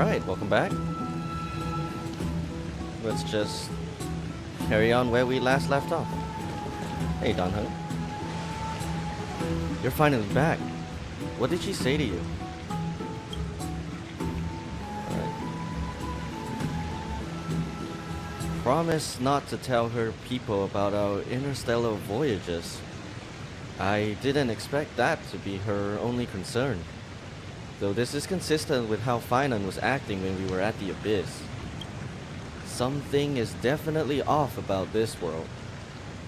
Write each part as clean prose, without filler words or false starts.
Alright, welcome back. Let's just carry on where we last left off. Hey, Don Hung. You're finally back. What did she say to you? Alright. Promise not to tell her people about our interstellar voyages. I didn't expect that to be her only concern. Though this is consistent with how Finan was acting when we were at the Abyss. Something is definitely off about this world.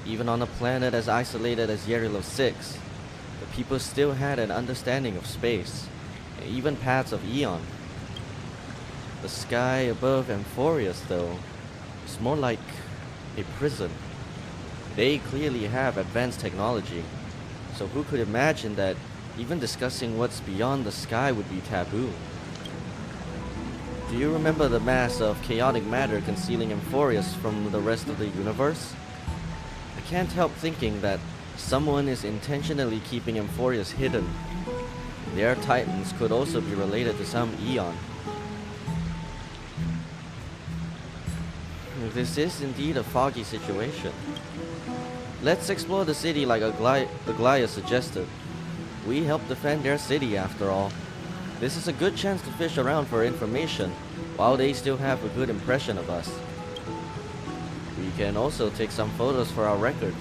Even on a planet as isolated as Yerilov 6, the people still had an understanding of space, and even paths of Eon. The sky above Amphorius, though, is more like a prison. They clearly have advanced technology, so who could imagine that even discussing what's beyond the sky would be taboo? Do you remember the mass of chaotic matter concealing Amphorius from the rest of the universe? I can't help thinking that someone is intentionally keeping Amphorius hidden. Their titans could also be related to some Eon. This is indeed a foggy situation. Let's explore the city like Aglaia suggested. We help defend their city after all. This is a good chance to fish around for information while they still have a good impression of us. We can also take some photos for our records.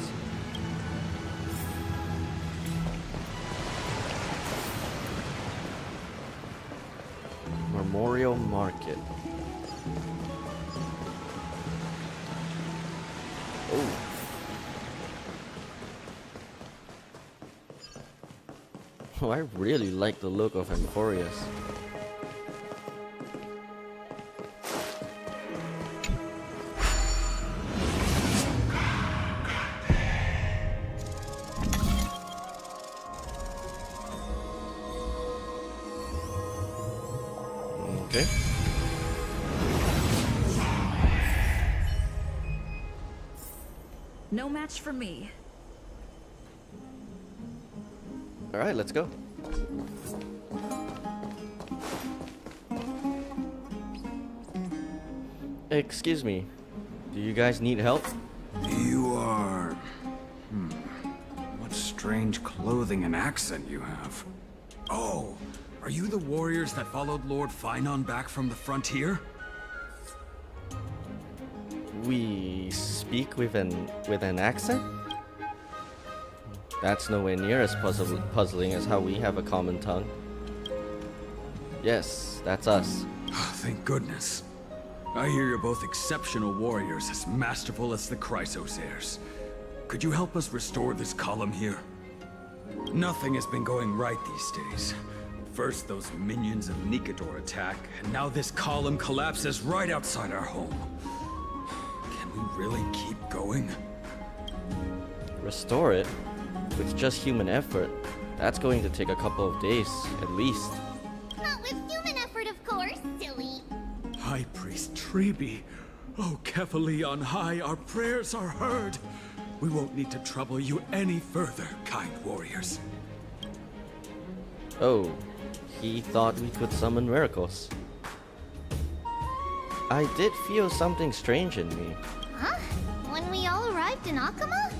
Memorial Market. Oh. Oh, I really like the look of Amphorius. Okay. No match for me. Alright, let's go. Excuse me. Do you guys need help? You are... What strange clothing and accent you have. Oh, are you the warriors that followed Lord Finan back from the frontier? We speak with an accent? That's nowhere near as puzzling as how we have a common tongue. Yes, that's us. Thank goodness. I hear you're both exceptional warriors, as masterful as the Chrysos heirs. Could you help us restore this column here? Nothing has been going right these days. First those minions of Nikador attack, and now this column collapses right outside our home. Can we really keep going? Restore it? With just human effort, that's going to take a couple of days, at least. Not with human effort, of course, silly. High Priest Trebi, oh Kefali on high, our prayers are heard. We won't need to trouble you any further, kind warriors. Oh, he thought we could summon miracles. I did feel something strange in me. Huh? When we all arrived in Akama?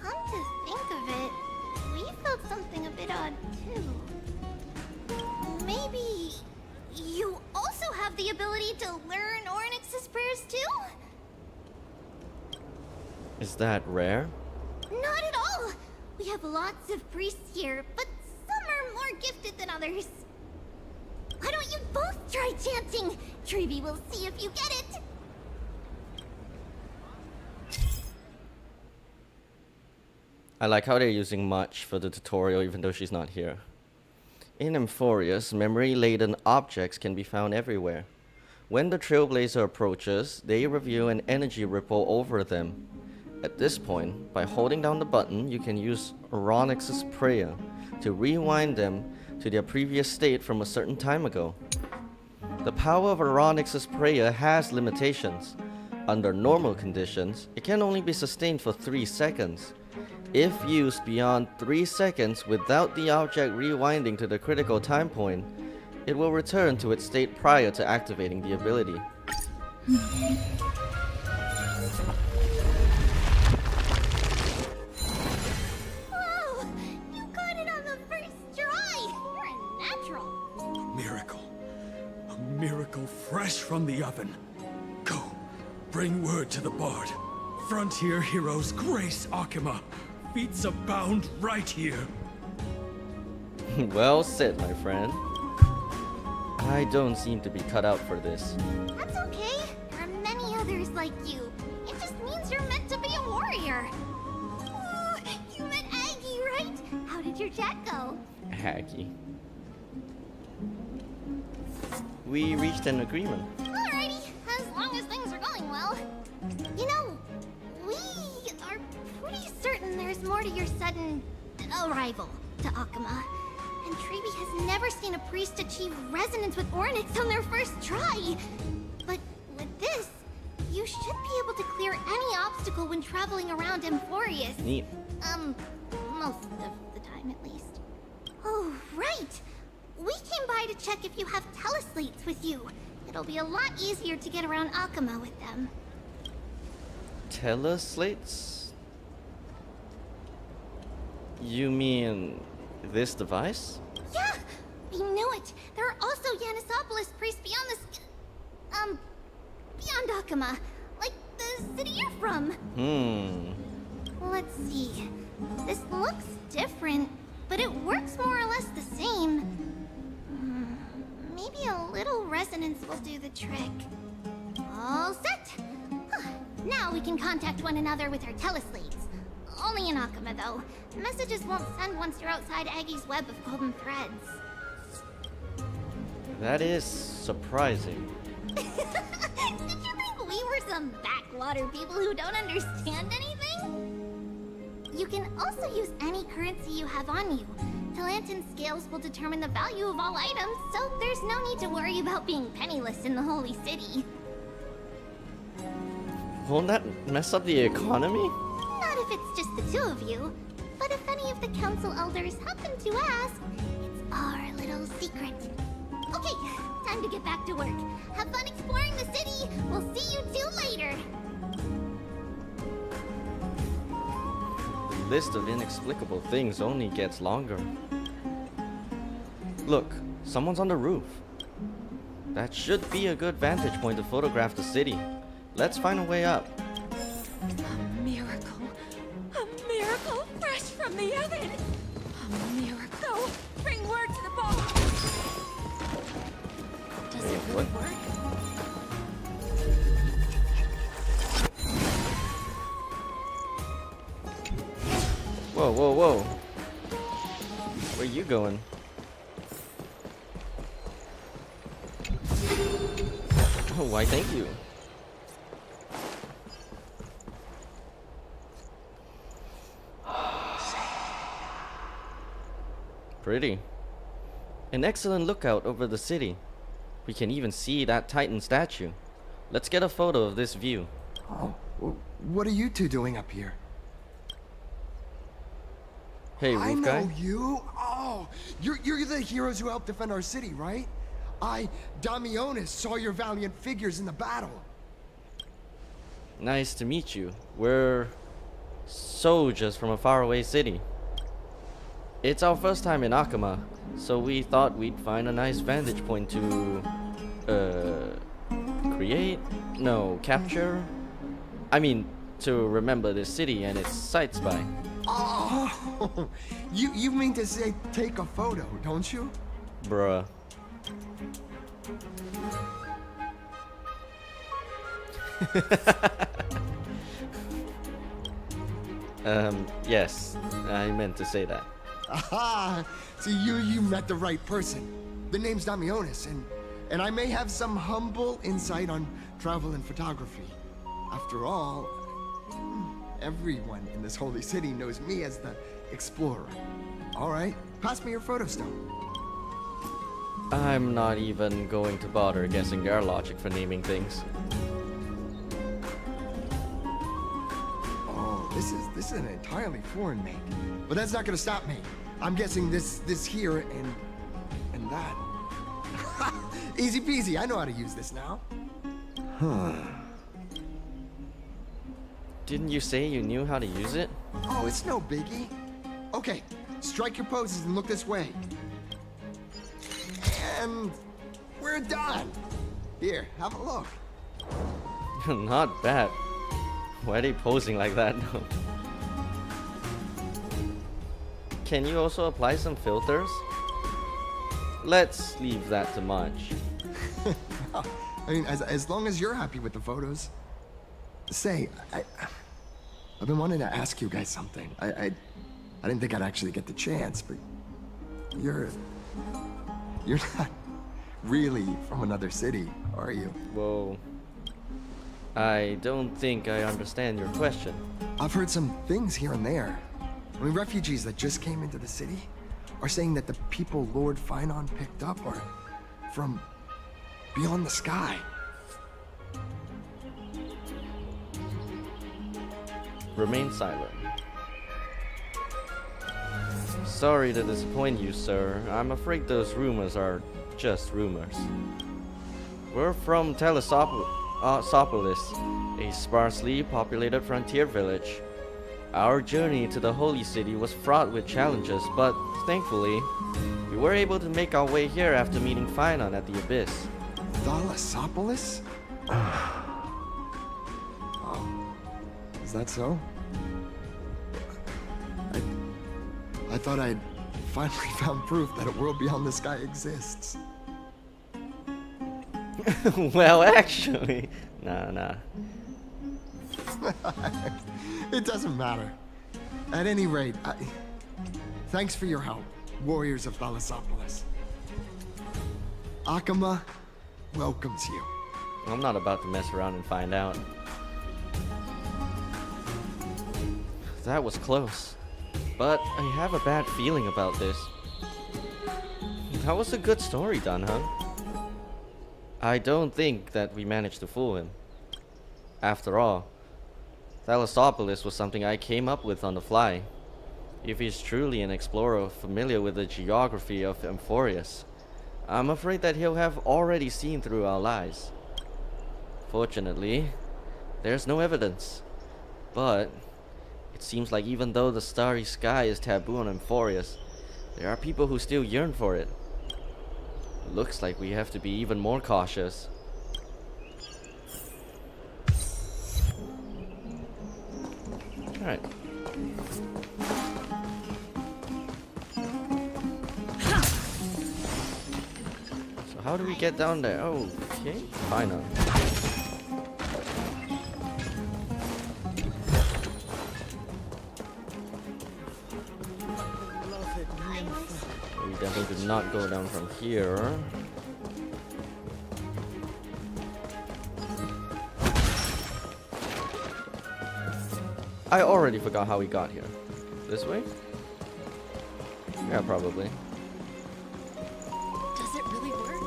Come to think of it, we felt something a bit odd too. Maybe you also have the ability to learn Ornyx's prayers too? Is that rare? Not at all! We have lots of priests here, but some are more gifted than others. Why don't you both try chanting? Trevi will see if you get it! I like how they're using Much for the tutorial even though she's not here. In Amphorius, memory-laden objects can be found everywhere. When the Trailblazer approaches, they reveal an energy ripple over them. At this point, by holding down the button, you can use Onyx's prayer to rewind them to their previous state from a certain time ago. The power of Onyx's prayer has limitations. Under normal conditions, it can only be sustained for 3 seconds. If used beyond 3 seconds without the object rewinding to the critical time point, it will return to its state prior to activating the ability. Whoa! You got it on the first try! You're a natural! A miracle. A miracle fresh from the oven. Go. Bring word to the Bard. Frontier heroes grace Akuma. Feats abound right here. Well said, my friend. I don't seem to be cut out for this. That's okay. There are many others like you. It just means you're meant to be a warrior. Oh, you met Aggie, right? How did your chat go? Hacky. We reached an agreement. Alrighty, as long as things are going well. You know, we are pretty certain there's more to your sudden arrival to Akuma. And Treeby has never seen a priest achieve resonance with Ornyx on their first try. But with this, you should be able to clear any obstacle when traveling around Amphorius. Neat. Most of the time at least. Oh, right! We came by to check if you have teleslates with you. It'll be a lot easier to get around Akuma with them. Teleslates? You mean this device? Yeah! We knew it! There are also Yanisopolis priests beyond this... beyond Akuma. Like the city you're from. Let's see. This looks different, but it works more or less the same. Maybe a little resonance will do the trick. All set! Now we can contact one another with our teleslates. Only in Akuma, though. Messages won't send once you're outside Aggie's web of golden threads. That is surprising. Did you think we were some backwater people who don't understand anything? You can also use any currency you have on you. Talantan scales will determine the value of all items, so there's no need to worry about being penniless in the Holy City. Won't that mess up the economy? Not if it's just the two of you. But if any of the council elders happen to ask, it's our little secret. Okay, time to get back to work. Have fun exploring the city. We'll see you two later. The list of inexplicable things only gets longer. Look, someone's on the roof. That should be a good vantage point to photograph the city. Let's find a way up. A miracle. A miracle fresh from the oven. A miracle. Bring word to the ball. Does it really What? work? Whoa, whoa, whoa. Where you going? Oh, why thank you. Pretty. An excellent lookout over the city. We can even see that Titan statue. Let's get a photo of this view. Oh, what are you two doing up here? Hey, I roof know guy. you. Oh, you're the heroes who helped defend our city, right? Damionis, saw your valiant figures in the battle. Nice to meet you. We're soldiers from a faraway city. It's our first time in Akuma, so we thought we'd find a nice vantage point to capture. I mean, to remember this city and its sights by. Oh, you mean to say take a photo, don't you? Bruh. Yes, I meant to say that. Aha! See, you met the right person. The name's Damionis, and I may have some humble insight on travel and photography. After all, everyone in this holy city knows me as the explorer. All right, pass me your photo stone. I'm not even going to bother guessing their logic for naming things. Oh, this is an entirely foreign make, but that's not gonna stop me. I'm guessing this here and that. Easy peasy, I know how to use this now. Didn't you say you knew how to use it? Oh, it's no biggie. Okay, strike your poses and look this way. And we're done. Here, have a look. Not bad. Why are they posing like that? Can you also apply some filters? Let's leave that to Munch. I mean, as long as you're happy with the photos. Say, I've been wanting to ask you guys something. I didn't think I'd actually get the chance, but you're not really from another city, are you? Whoa. I don't think I understand your question. I've heard some things here and there. I mean, refugees that just came into the city are saying that the people Lord Finon picked up are from beyond the sky. Remain silent. Sorry to disappoint you, sir. I'm afraid those rumors are just rumors. We're from Telesopolis, a sparsely populated frontier village. Our journey to the Holy City was fraught with challenges, but thankfully, we were able to make our way here after meeting Finon at the Abyss. Thalasopolis? Oh, is that so? I thought I'd finally found proof that a world beyond the sky exists. Well, actually, nah. It doesn't matter. At any rate, thanks for your help, warriors of Thalasopolis. Akama welcomes you. I'm not about to mess around and find out. That was close. But I have a bad feeling about this. That was a good story, Dunham. I don't think that we managed to fool him. After all, Thalasopolis was something I came up with on the fly. If he's truly an explorer familiar with the geography of Amphorius, I'm afraid that he'll have already seen through our lies. Fortunately, there's no evidence. But it seems like even though the starry sky is taboo on Amphorius, there are people who still yearn for it. Looks like we have to be even more cautious. Alright. So how do we get down there? Oh, okay. Fine. We definitely did not go down from here. I already forgot how we got here. This way? Yeah, probably. Does it really work?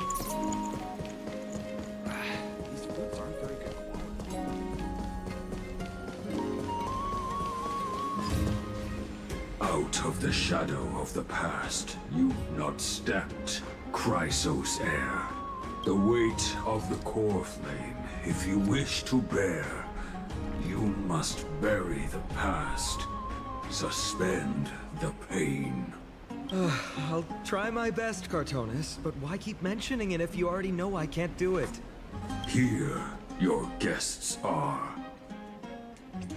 These foods aren't very good quality. Out of the shadow of the past, you've not stepped, Chrysos heir. The weight of the core flame, if you wish to bear, you must bury the past. Suspend the pain. I'll try my best, Cartonis, but why keep mentioning it if you already know I can't do it? Here, your guests are.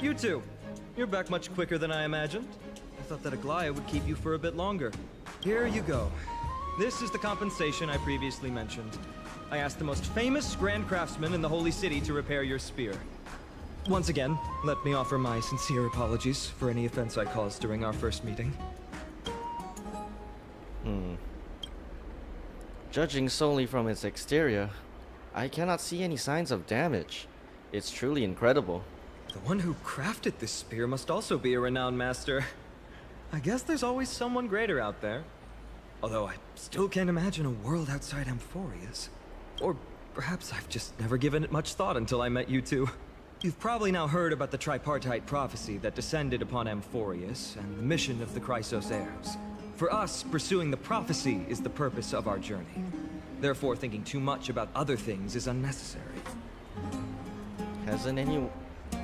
You two, you're back much quicker than I imagined. I thought that Aglaya would keep you for a bit longer. Here you go. This is the compensation I previously mentioned. I asked the most famous grand craftsman in the Holy City to repair your spear. Once again, let me offer my sincere apologies for any offense I caused during our first meeting. Judging solely from its exterior, I cannot see any signs of damage. It's truly incredible. The one who crafted this spear must also be a renowned master. I guess there's always someone greater out there. Although I still can't imagine a world outside Amphorius. Or perhaps I've just never given it much thought until I met you two. You've probably now heard about the tripartite prophecy that descended upon Amphorius and the mission of the Chrysos heirs. For us, pursuing the prophecy is the purpose of our journey. Therefore, thinking too much about other things is unnecessary. Hasn't any...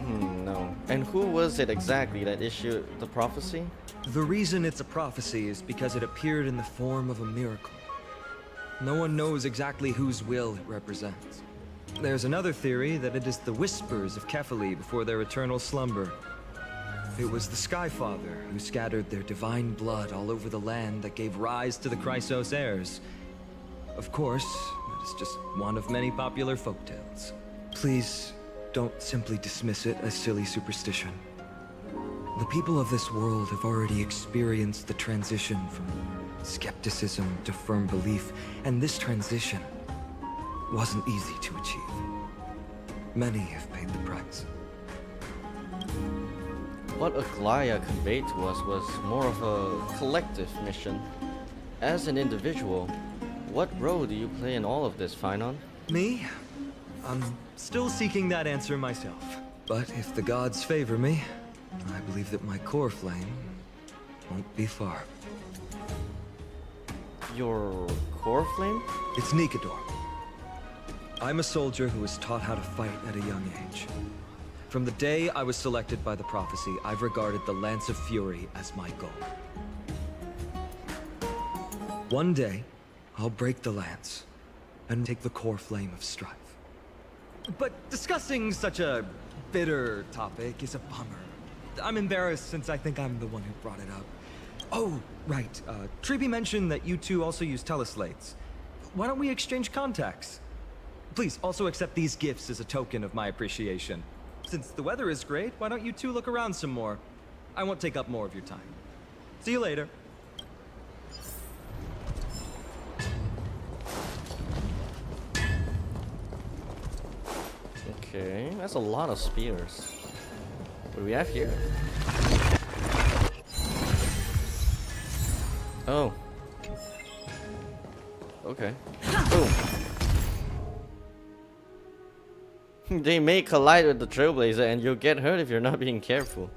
no. And who was it exactly that issued the prophecy? The reason it's a prophecy is because it appeared in the form of a miracle. No one knows exactly whose will it represents. There's another theory that it is the whispers of Kefali before their eternal slumber. It was the Skyfather who scattered their divine blood all over the land that gave rise to the Chrysos heirs. Of course, that is just one of many popular folktales. Please, don't simply dismiss it as silly superstition. The people of this world have already experienced the transition from skepticism to firm belief, and this transition wasn't easy to achieve. Many have paid the price. What Aglaya conveyed to us was more of a collective mission. As an individual, what role do you play in all of this, Finon? Me? I'm still seeking that answer myself. But if the gods favor me, I believe that my core flame won't be far. Your core flame? It's Nikador. I'm a soldier who was taught how to fight at a young age. From the day I was selected by the prophecy, I've regarded the Lance of Fury as my goal. One day, I'll break the lance and take the core flame of strife. But discussing such a bitter topic is a bummer. I'm embarrassed since I think I'm the one who brought it up. Oh, right. Treeby mentioned that you two also use teleslates. Why don't we exchange contacts? Please also accept these gifts as a token of my appreciation. Since the weather is great, why don't you two look around some more? I won't take up more of your time. See you later. Okay, that's a lot of spears. What do we have here? Oh. Okay. Boom. They may collide with the Trailblazer and you'll get hurt if you're not being careful.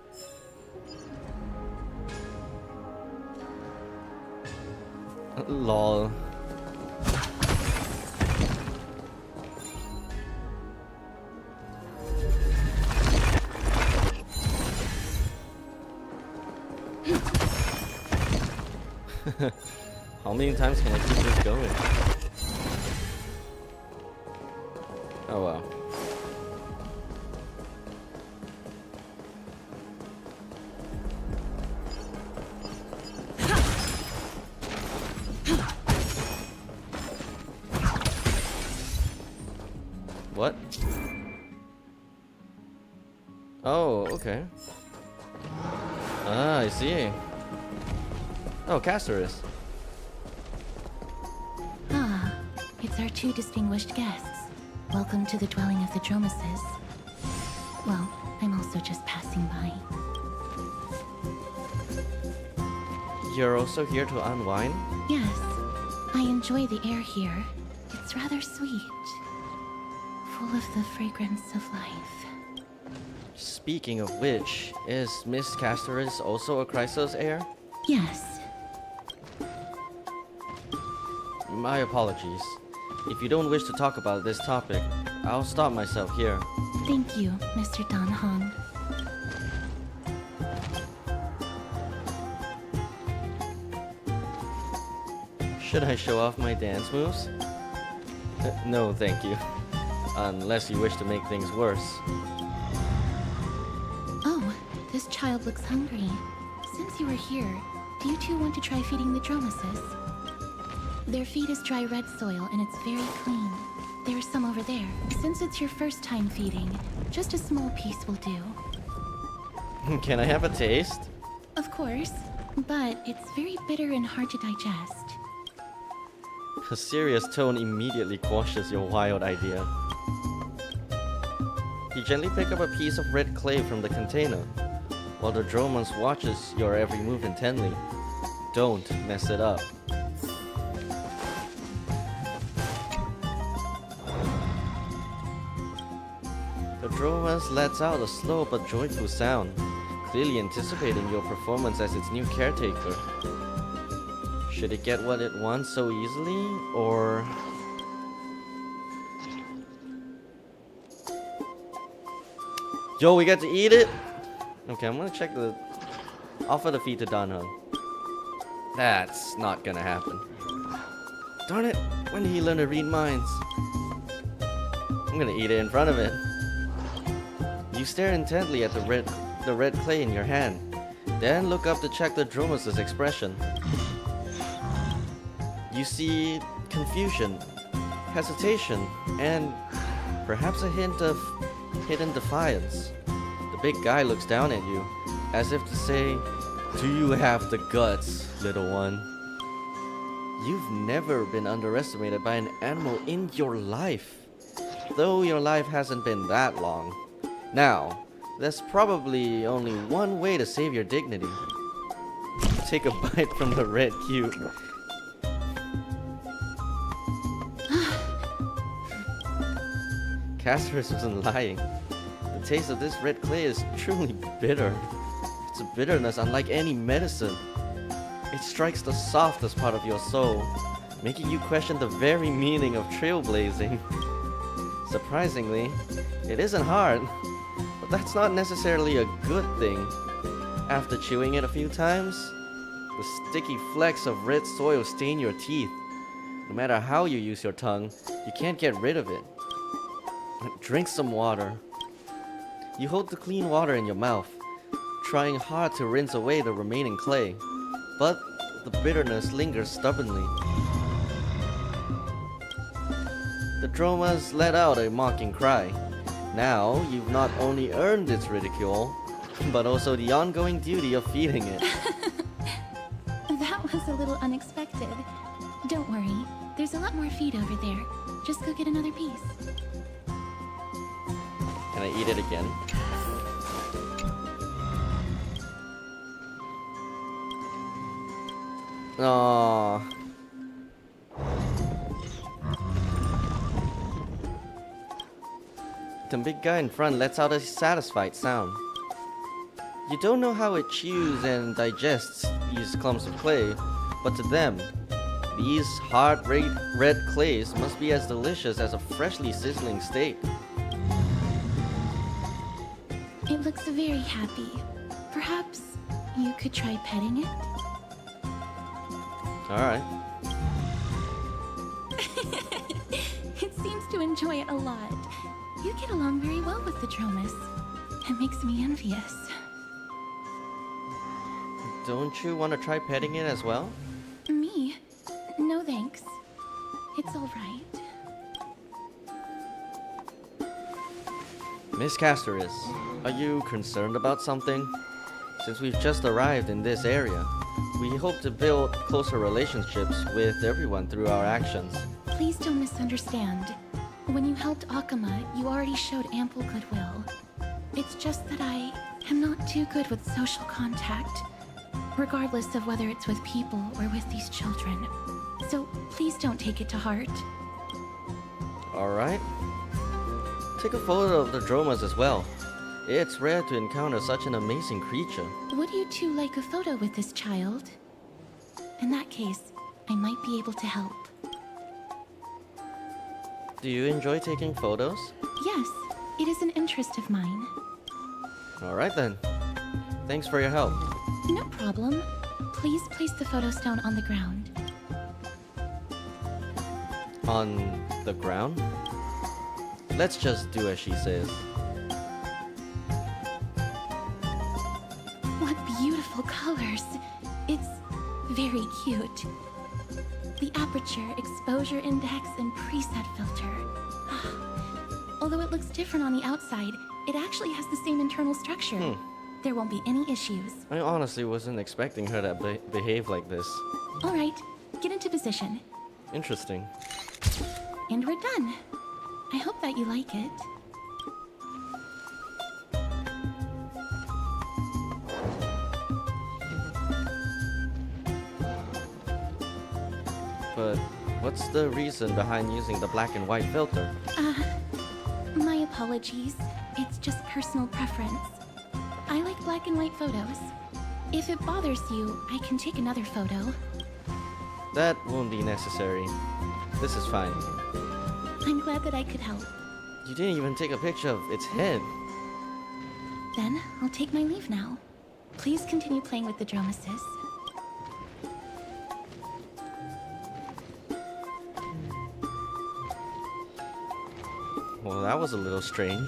Lol. How many times can I keep this going? Oh wow. What? Oh, okay. Ah, I see. Oh, Castorus. Ah, it's our two distinguished guests. Welcome to the dwelling of the Dromases. Well, I'm also just passing by. You're also here to unwind? Yes, I enjoy the air here. It's rather sweet. Full of the fragrance of life. Speaking of which, is Miss Castorus also a Chrysos heir? Yes. My apologies. If you don't wish to talk about this topic, I'll stop myself here. Thank you, Mr. Dan Hong. Should I show off my dance moves? No, thank you. Unless you wish to make things worse. Oh, this child looks hungry. Since you are here, do you two want to try feeding the Dromases? Their feed is dry red soil and it's very clean. There are some over there. Since it's your first time feeding, just a small piece will do. Can I have a taste? Of course, but it's very bitter and hard to digest. A serious tone immediately quashes your wild idea. You gently pick up a piece of red clay from the container, while the Dromons watches your every move intently. Don't mess it up. The Dromons lets out a slow but joyful sound, clearly anticipating your performance as its new caretaker. Should it get what it wants so easily, or Yo, we get to eat it? Okay, I'm gonna check the... Offer the feed to Danheng. That's not gonna happen. Darn it, when did he learn to read minds? I'm gonna eat it in front of it. You stare intently at the red clay in your hand, then look up to check the Dromus' expression. You see confusion, hesitation, and perhaps a hint of hidden defiance. The big guy looks down at you, as if to say, "Do you have the guts, little one?" You've never been underestimated by an animal in your life, though your life hasn't been that long. Now, there's probably only one way to save your dignity. Take a bite from the red cube. Castorus wasn't lying. The taste of this red clay is truly bitter. It's a bitterness unlike any medicine. It strikes the softest part of your soul, making you question the very meaning of trailblazing. Surprisingly, it isn't hard, but that's not necessarily a good thing. After chewing it a few times, the sticky flecks of red soil stain your teeth. No matter how you use your tongue, you can't get rid of it. Drink some water. You hold the clean water in your mouth, trying hard to rinse away the remaining clay, but the bitterness lingers stubbornly. The Dromas let out a mocking cry. Now, you've not only earned its ridicule, but also the ongoing duty of feeding it. That was a little unexpected. Don't worry, there's a lot more feed over there. Just go get another piece. Can I eat it again? Aww. The big guy in front lets out a satisfied sound. You don't know how it chews and digests these clumps of clay, but to them, these hard red clays must be as delicious as a freshly sizzling steak. It looks very happy. Perhaps you could try petting it? Alright. It seems to enjoy it a lot. You get along very well with the Dromus. It makes me envious. Don't you want to try petting it as well? Me? No thanks. It's alright. Miss Castorus, are you concerned about something? Since we've just arrived in this area, we hope to build closer relationships with everyone through our actions. Please don't misunderstand. When you helped Akuma, you already showed ample goodwill. It's just that I am not too good with social contact, regardless of whether it's with people or with these children. So please don't take it to heart. Alright. Take a photo of the Dromas as well. It's rare to encounter such an amazing creature. Would you two like a photo with this child? In that case, I might be able to help. Do you enjoy taking photos? Yes, it is an interest of mine. Alright then. Thanks for your help. No problem. Please place the photo stone on the ground. On the ground? Let's just do as she says. What beautiful colors! It's very cute. The aperture, exposure index, and preset filter. Although it looks different on the outside, it actually has the same internal structure. There won't be any issues. I honestly wasn't expecting her to behave like this. Alright, get into position. Interesting. And we're done. I hope that you like it. But what's the reason behind using the black and white filter? My apologies. It's just personal preference. I like black and white photos. If it bothers you, I can take another photo. That won't be necessary. This is fine. I'm glad that I could help. You didn't even take a picture of its head. Then, I'll take my leave now. Please continue playing with the Dromesis. Well, that was a little strange.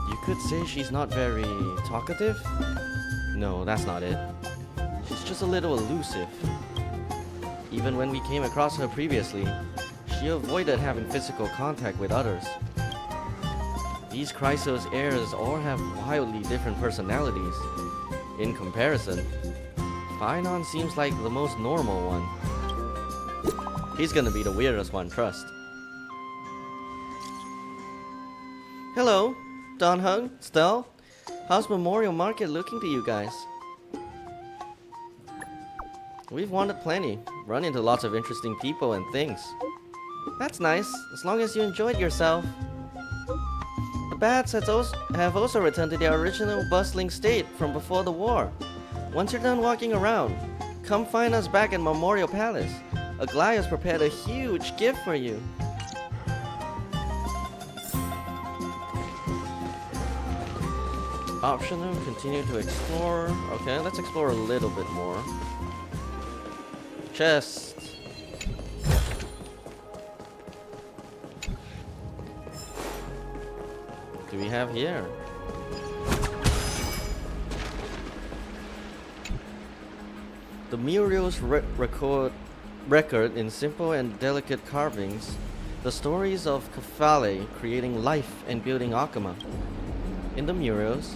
You could say she's not very talkative? No, that's not it. She's just a little elusive. Even when we came across her previously, she avoided having physical contact with others. These Chrysos heirs all have wildly different personalities. In comparison, Phainon seems like the most normal one. He's gonna be the weirdest one, trust. Hello, Don Hung, Stel. How's Memorial Market looking to you guys? We've wandered plenty, run into lots of interesting people and things. That's nice, as long as you enjoyed yourself. The bats have also returned to their original bustling state from before the war. Once you're done walking around, come find us back at Memorial Palace. Aglaya's prepared a huge gift for you. Optional, continue to explore. Okay, let's explore a little bit more. Chest. What do we have here? The murals record in simple and delicate carvings the stories of Kefale creating life and building Akama. In the murals,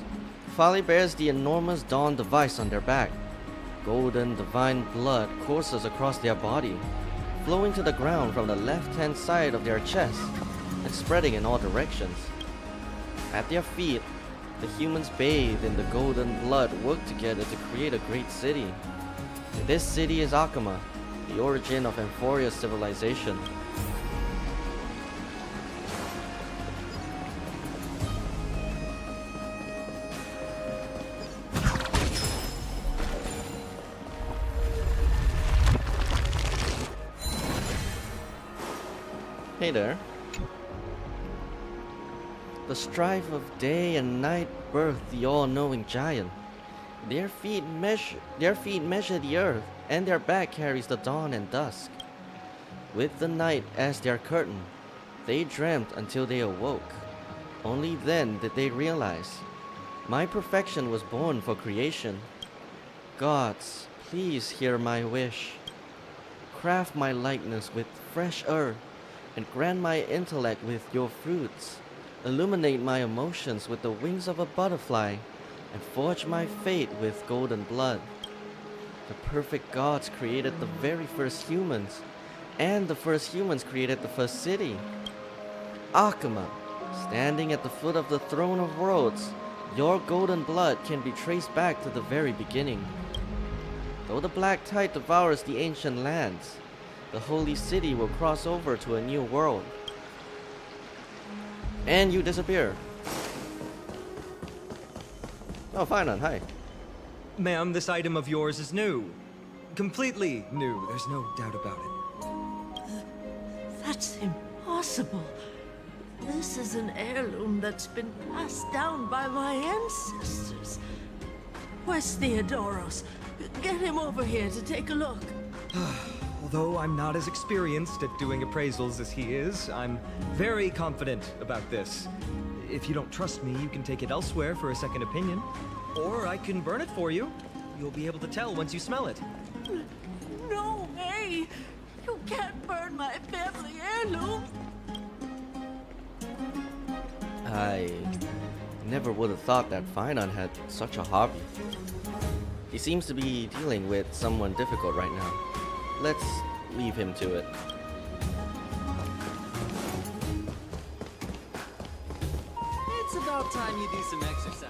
Kefale bears the enormous dawn device on their back. Golden divine blood courses across their body, flowing to the ground from the left-hand side of their chest and spreading in all directions. At their feet, the humans bathed in the golden blood work together to create a great city. This city is Akama, the origin of Amphoria's civilization. Hey there. The strife of day and night birthed the all-knowing giant. Their feet measure the earth, and their back carries the dawn and dusk. With the night as their curtain, they dreamt until they awoke. Only then did they realize, my perfection was born for creation. Gods, please hear my wish. Craft my likeness with fresh earth, and grant my intellect with your fruits. Illuminate my emotions with the wings of a butterfly, and forge my fate with golden blood. The perfect gods created the very first humans, and the first humans created the first city. Akama, standing at the foot of the throne of worlds, your golden blood can be traced back to the very beginning. Though the black tide devours the ancient lands, the holy city will cross over to a new world. And you disappear. Oh, Phainon, hi. Ma'am, this item of yours is new. Completely new, there's no doubt about it. That's impossible. This is an heirloom that's been passed down by my ancestors. Where's Theodoros? Get him over here to take a look. Although I'm not as experienced at doing appraisals as he is, I'm very confident about this. If you don't trust me, you can take it elsewhere for a second opinion. Or I can burn it for you. You'll be able to tell once you smell it. No way! You can't burn my family heirloom! I never would have thought that Phainon had such a hobby. He seems to be dealing with someone difficult right now. Let's leave him to it. It's about time you do some exercise.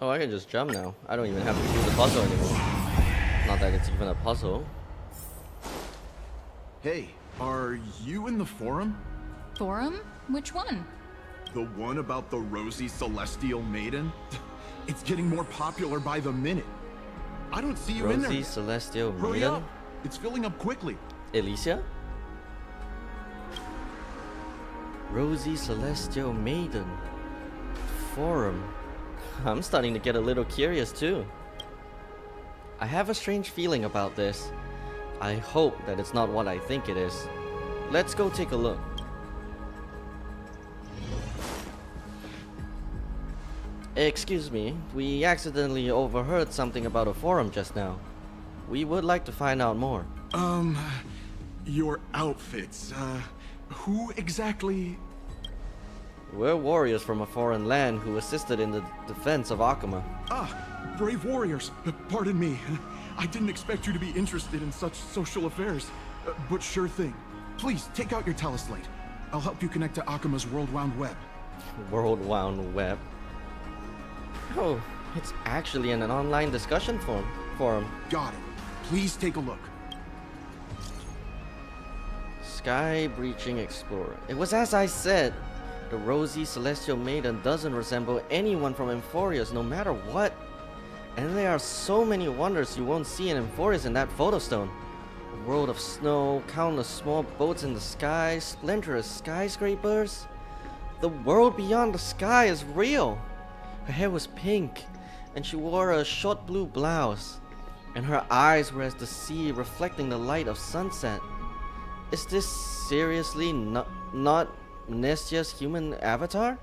Oh, I can just jump now. I don't even have to do the puzzle anymore. Not that it's even a puzzle. Hey, are you in the forum? Forum? Which one? The one about the rosy celestial maiden? It's getting more popular by the minute. I don't see you in there. Rosy Celestial Hurry Maiden? up! It's filling up quickly. Alicia? Rosy Celestial Maiden. Forum. I'm starting to get a little curious too. I have a strange feeling about this. I hope that it's not what I think it is. Let's go take a look. Excuse me, we accidentally overheard something about a forum just now. We would like to find out more. Your outfits, who exactly? We're warriors from a foreign land who assisted in the defense of Akuma. Ah, brave warriors. Pardon me. I didn't expect you to be interested in such social affairs. But sure thing. Please, take out your teleslate. I'll help you connect to Akuma's World Wound Web. World Wound Web. Oh, it's actually an online discussion forum. Got it. Please take a look. Sky Breaching Explorer. It was as I said. The Rosy Celestial Maiden doesn't resemble anyone from Emphorius, no matter what. And there are so many wonders you won't see in Emphorius in that photostone. A world of snow, countless small boats in the sky, splendourous skyscrapers. The world beyond the sky is real. Her hair was pink, and she wore a short blue blouse. And her eyes were as the sea reflecting the light of sunset. Is this seriously not Mnestia's human avatar?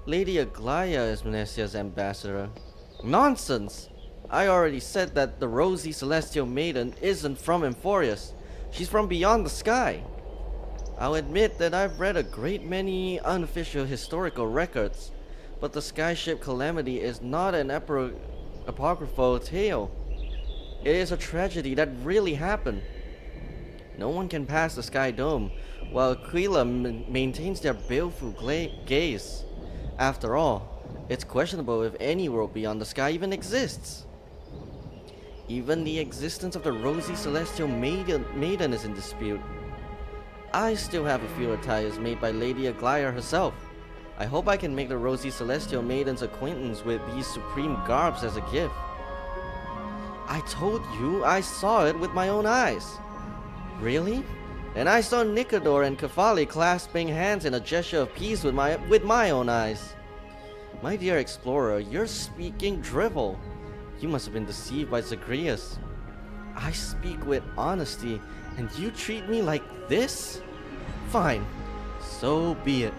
Lady Aglaya is Mnestia's ambassador. Nonsense! I already said that the Rosy Celestial Maiden isn't from Emphorius. She's from beyond the sky. I'll admit that I've read a great many unofficial historical records, but the skyship calamity is not an apocryphal tale. It is a tragedy that really happened. No one can pass the Sky Dome, while Aquila maintains their baleful gaze. After all, it's questionable if any world beyond the sky even exists. Even the existence of the Rosy Celestial Maiden is in dispute. I still have a few attires made by Lady Aglaya herself. I hope I can make the Rosy Celestial Maiden's acquaintance with these supreme garbs as a gift. I told you I saw it with my own eyes. Really? And I saw Nicodor and Kefali clasping hands in a gesture of peace with my own eyes. My dear explorer, you're speaking drivel. You must have been deceived by Zagreus. I speak with honesty, and you treat me like this? Fine. So be it.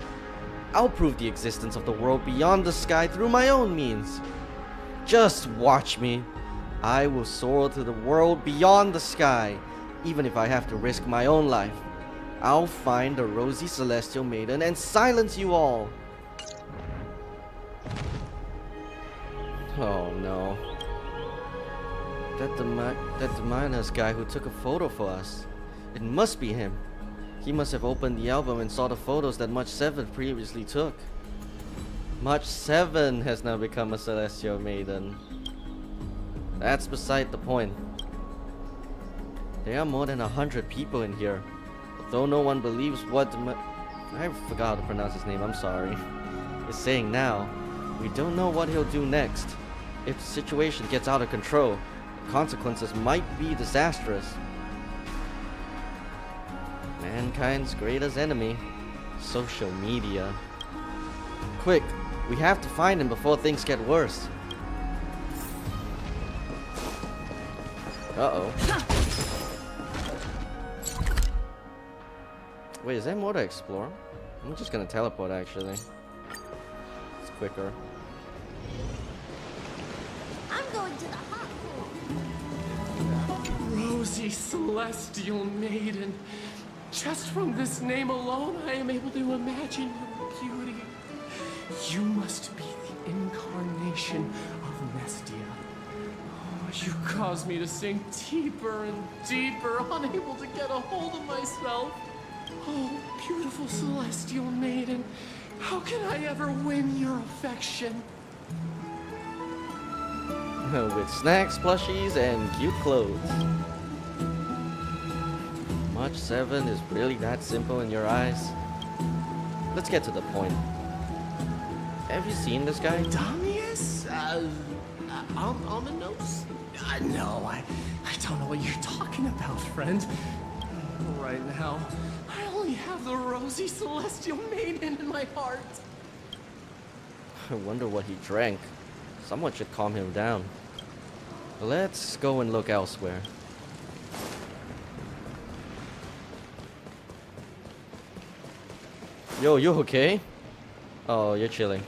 I'll prove the existence of the world beyond the sky through my own means. Just watch me. I will soar to the world beyond the sky, even if I have to risk my own life. I'll find the Rosy Celestial Maiden and silence you all. Oh no. That Deminus guy who took a photo for us. It must be him. He must have opened the album and saw the photos that Much 7 previously took. Much 7 has now become a Celestial Maiden. That's beside the point. There are more than 100 people in here. Though no one believes what I forgot how to pronounce his name, I'm sorry. Is saying now, we don't know what he'll do next. If the situation gets out of control, the consequences might be disastrous. Mankind's greatest enemy, social media. Quick, we have to find him before things get worse. Uh-oh. Wait, is there more to explore? I'm just gonna teleport actually. It's quicker. I'm going to the hot pool. Rosy Celestial Maiden. Just from this name alone, I am able to imagine your beauty. You must be the incarnation of Nestia. Oh, you cause me to sink deeper and deeper, unable to get a hold of myself. Oh, beautiful Celestial Maiden, how can I ever win your affection? With snacks, plushies, and cute clothes. Much 7 is really that simple in your eyes? let's get to the point. Have you seen this guy? Damius? Ominos? No, I don't know what you're talking about, friend. Right now, I only have the rosy celestial maiden in my heart. I wonder what he drank. Someone should calm him down. Let's go and look elsewhere. Yo, you okay? Oh, you're chilling.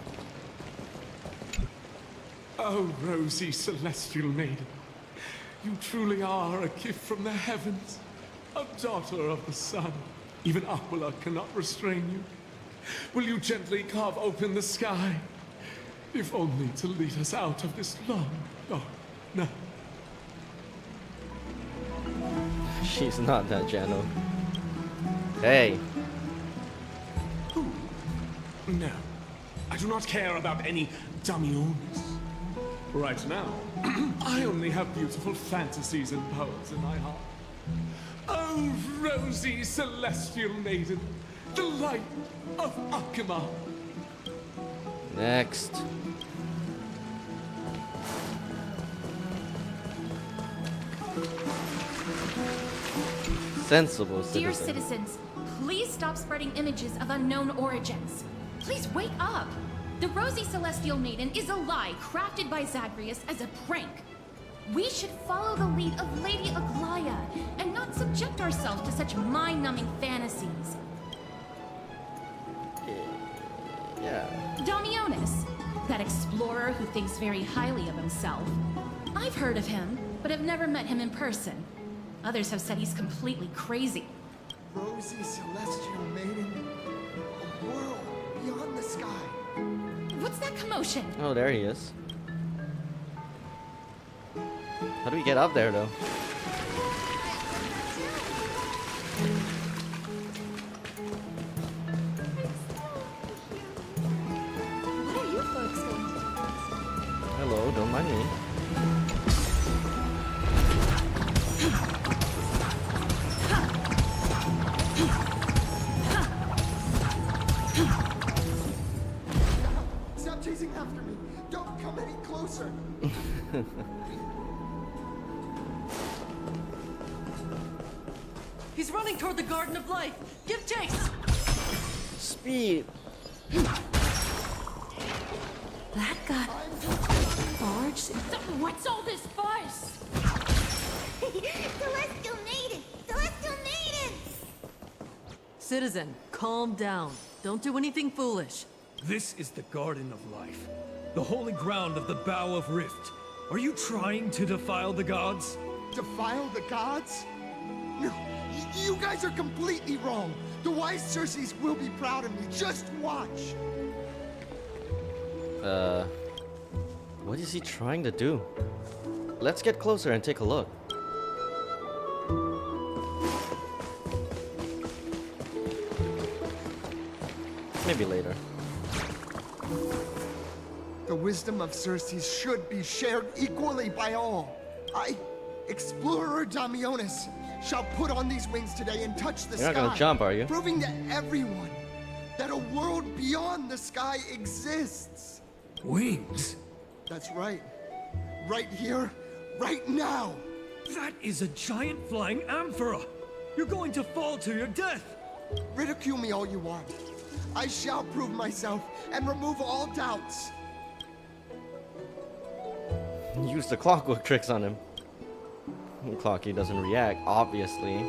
Oh, rosy celestial maiden. You truly are a gift from the heavens. A daughter of the sun. Even Aquila cannot restrain you. Will you gently carve open the sky? If only to lead us out of this long, dark night. She's not that gentle. Hey. No, I do not care about any Damiones. Right now, I only have beautiful fantasies and poems in my heart. Oh, rosy celestial maiden, the light of Akima. Next. Sensible citizen. Dear citizens, please stop spreading images of unknown origins. Please wake up! The Rosy Celestial Maiden is a lie crafted by Zagreus as a prank. We should follow the lead of Lady Aglaya and not subject ourselves to such mind-numbing fantasies. Yeah. Damionis, that explorer who thinks very highly of himself. I've heard of him, but have never met him in person. Others have said he's completely crazy. Rosy Celestial Maiden, a world beyond the sky. What's that commotion? Oh, there he is. How do we get up there, though? What are you folks going to do? Hello, don't mind me. Stop chasing after me. Don't come any closer. He's running toward the Garden of Life. Give chase! Speed. That got forged. What's all this fuss? Celestial Maiden! Celestial Maiden! Citizen, calm down. Don't do anything foolish. This is the Garden of Life, the holy ground of the Bow of Rift. Are you trying to defile the gods? Defile the gods? No, you guys are completely wrong. The wise Circes will be proud of me. Just watch. What is he trying to do? Let's get closer and take a look. Maybe later. The wisdom of Circes should be shared equally by all. I, Explorer Damionis, shall put on these wings today and touch the sky. You're not gonna jump, are you? Proving to everyone that a world beyond the sky exists. Wings? That's right. Right here, right now. That is a giant flying amphora! You're going to fall to your death! Ridicule me all you want. I shall prove myself and remove all doubts. Use the clockwork tricks on him. Clocky doesn't react, obviously.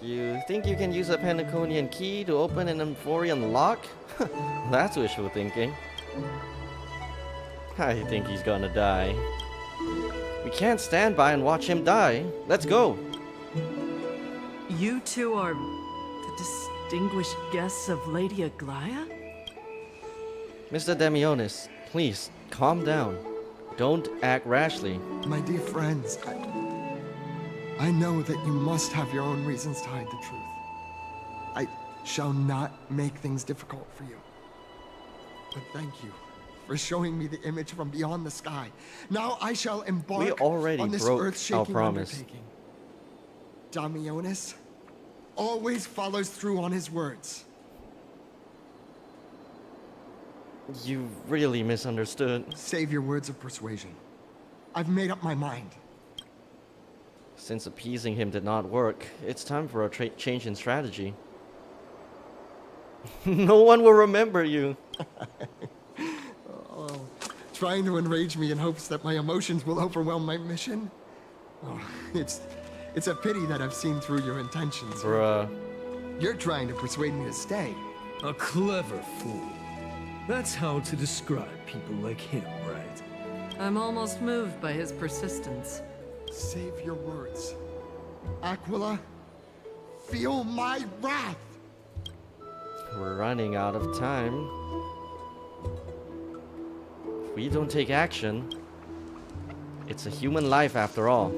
You think you can use a Pentaconian key to open an Amphorian lock? That's wishful thinking. I think he's gonna die. We can't stand by and watch him die. Let's go. You two are the distinguished guests of Lady Aglaya? Mr. Demionis, please, calm down. Don't act rashly. My dear friends, I know that you must have your own reasons to hide the truth. I shall not make things difficult for you. But thank you for showing me the image from beyond the sky. Now I shall embark We already on this broke our earth-shaking promise. undertaking. Damionis always follows through on his words. You really misunderstood. Save your words of persuasion. I've made up my mind. Since appeasing him did not work, it's time for a change in strategy. No one will remember you. Trying to enrage me in hopes that my emotions will overwhelm my mission? Oh, it's a pity that I've seen through your intentions. Bruh. You're trying to persuade me to stay. A clever fool. That's how to describe people like him, right? I'm almost moved by his persistence. Save your words. Aquila, feel my wrath! We're running out of time. If we don't take action, it's a human life after all.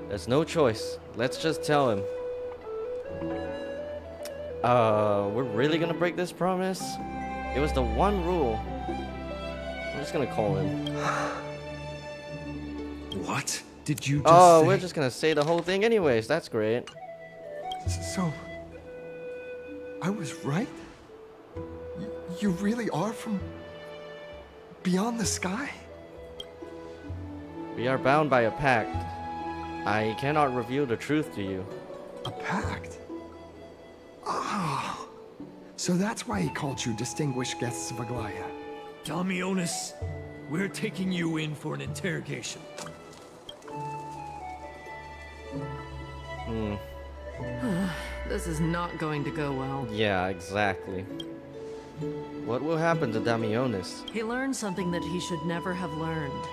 There's no choice. Let's just tell him. We're really gonna break this promise? It was the one rule. I'm just gonna call him. What did you just say? We're just gonna say the whole thing anyways. That's great. So, I was right? You really are from beyond the sky? We are bound by a pact. I cannot reveal the truth to you. A pact? Ah, so that's why he called you distinguished guests of Aglaya. Damionis, we're taking you in for an interrogation. This is not going to go well. Yeah, exactly. What will happen to Damionis? He learned something that he should never have learned.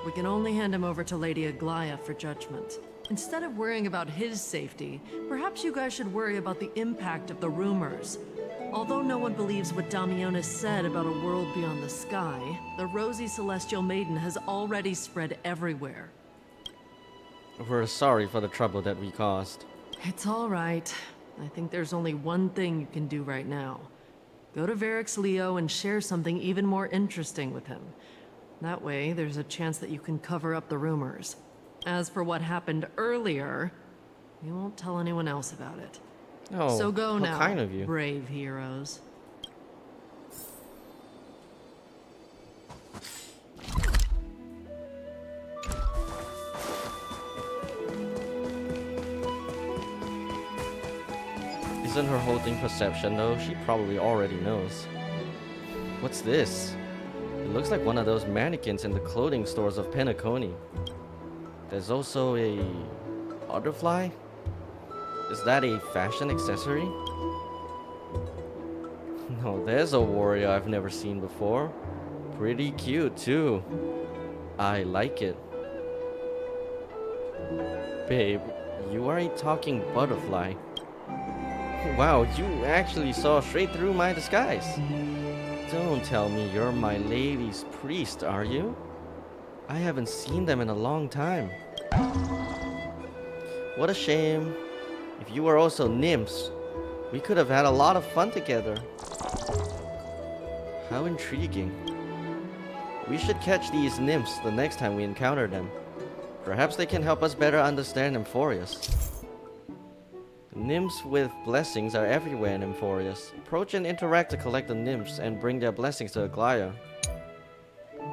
We can only hand him over to Lady Aglaya for judgment. Instead of worrying about his safety, perhaps you guys should worry about the impact of the rumors. Although no one believes what Damionis said about a world beyond the sky, the rosy celestial maiden has already spread everywhere. We're sorry for the trouble that we caused. It's all right. I think there's only one thing you can do right now. Go to Varix Leo and share something even more interesting with him. That way, there's a chance that you can cover up the rumors. As for what happened earlier, we won't tell anyone else about it. Oh, so go now, kind of you. brave heroes. Isn't her holding perception though? She probably already knows. What's this? It looks like one of those mannequins in the clothing stores of Penacony. There's also a butterfly? Is that a fashion accessory? No, there's a warrior I've never seen before. Pretty cute too. I like it. Babe, you are a talking butterfly. Wow, you actually saw straight through my disguise. Don't tell me you're my lady's priest, are you? I haven't seen them in a long time. What a shame. If you were also nymphs, we could have had a lot of fun together. How intriguing. We should catch these nymphs the next time we encounter them. Perhaps they can help us better understand Emphorius. Nymphs with blessings are everywhere in Emphorius. Approach and interact to collect the nymphs and bring their blessings to Aglaya.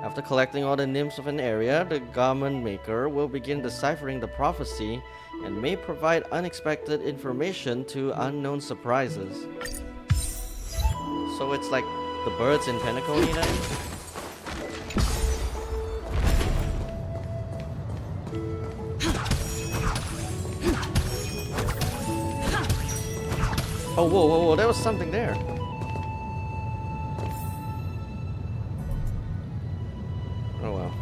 After collecting all the nymphs of an area, the garment maker will begin deciphering the prophecy and may provide unexpected information to unknown surprises. So it's like the birds in Penacony then? Oh, whoa, whoa, whoa, there was something there. Oh well.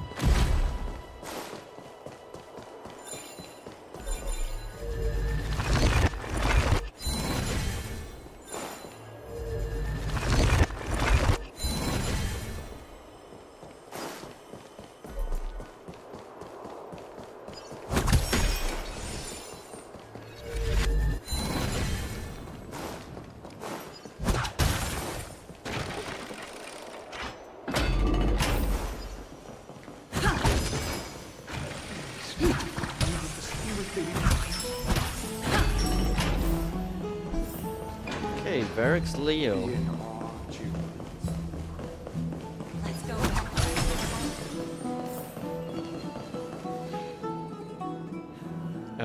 Okay, Varix Leo.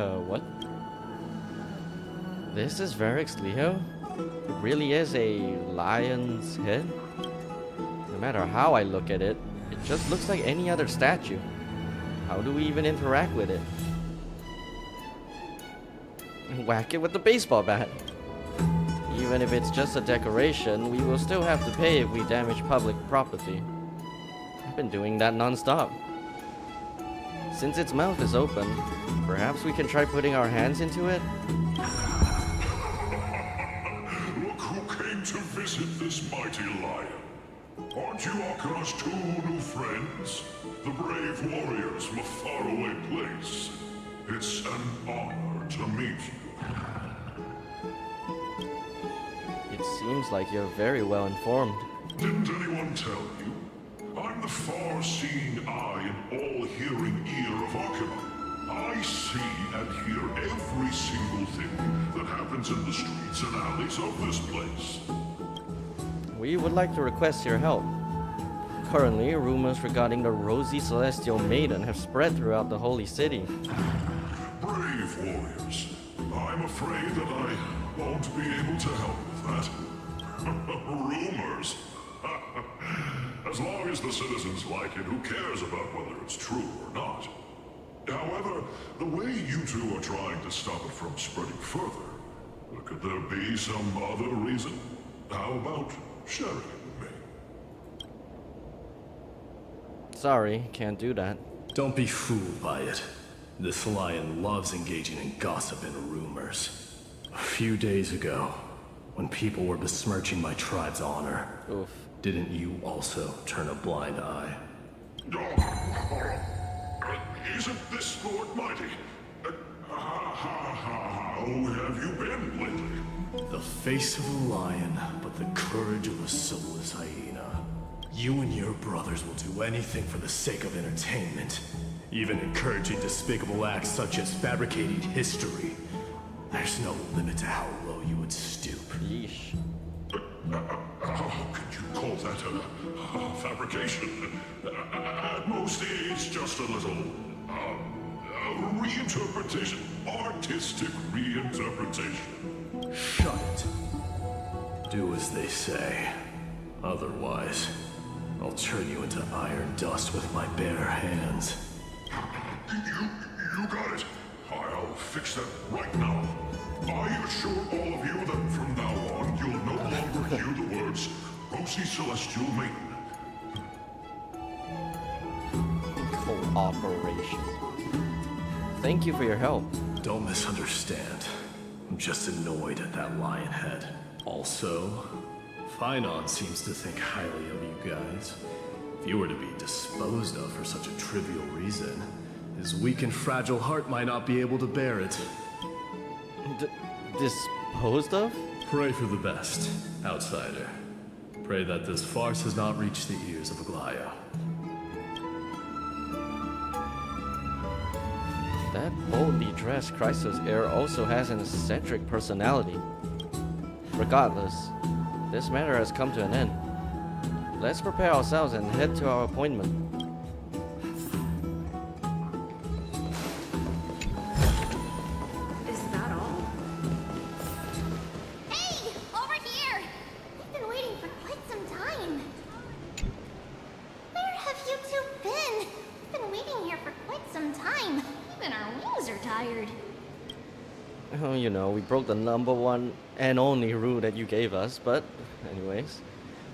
What? This is Varric's Leo? It really is a lion's head? No matter how I look at it, it just looks like any other statue. How do we even interact with it? Whack it with the baseball bat. Even if it's just a decoration, we will still have to pay if we damage public property. I've been doing that non-stop. Since its mouth is open, perhaps we can try putting our hands into it? Look who came to visit this mighty lion. Aren't you Akima's 2 new friends? The brave warriors from a faraway place. It's an honor to meet you. It seems like you're very well informed. Didn't anyone tell you? I'm the far-seeing eye and all-hearing ear of Akima. I see and hear every single thing that happens in the streets and alleys of this place. We would like to request your help. Currently, rumors regarding the Rosy Celestial Maiden have spread throughout the Holy City. Brave warriors. I'm afraid that I won't be able to help with that. Rumors? As long as the citizens like it, who cares about whether it's true or not? However, the way you two are trying to stop it from spreading further, could there be some other reason? How about sharing it with me? Sorry, can't do that. Don't be fooled by it. This lion loves engaging in gossip and rumors. A few days ago, when people were besmirching my tribe's honor, Oof. didn't you also turn a blind eye? Isn't this Lord Mighty? How have you been lately? The face of a lion, but the courage of a soulless hyena. You and your brothers will do anything for the sake of entertainment, even encouraging despicable acts such as fabricating history. There's no limit to how low you would stoop. Yeesh. How could you call that a fabrication? At most, it's just a little reinterpretation, artistic reinterpretation. Shut it. Do as they say. Otherwise, I'll turn you into iron dust with my bare hands. You got it. I'll fix that right now. I assure all of you that from now on, you'll no longer hear the words Rosy Celestial Maiden. Cooperation. Thank you for your help. Don't misunderstand. I'm just annoyed at that lion head. Also, Finon seems to think highly of you guys. If you were to be disposed of for such a trivial reason, his weak and fragile heart might not be able to bear it. Disposed of? Pray for the best, outsider. Pray that this farce has not reached the ears of Aglaya. That boldly dressed Chrysos heir also has an eccentric personality. Regardless, this matter has come to an end. Let's prepare ourselves and head to our appointment. Is that all? Hey! Over here! We've been waiting for quite some time. Where have you two been? We've been waiting here for quite some time. Even our wings are tired. Oh, you know, we broke the number one and only rule that you gave us, but anyways.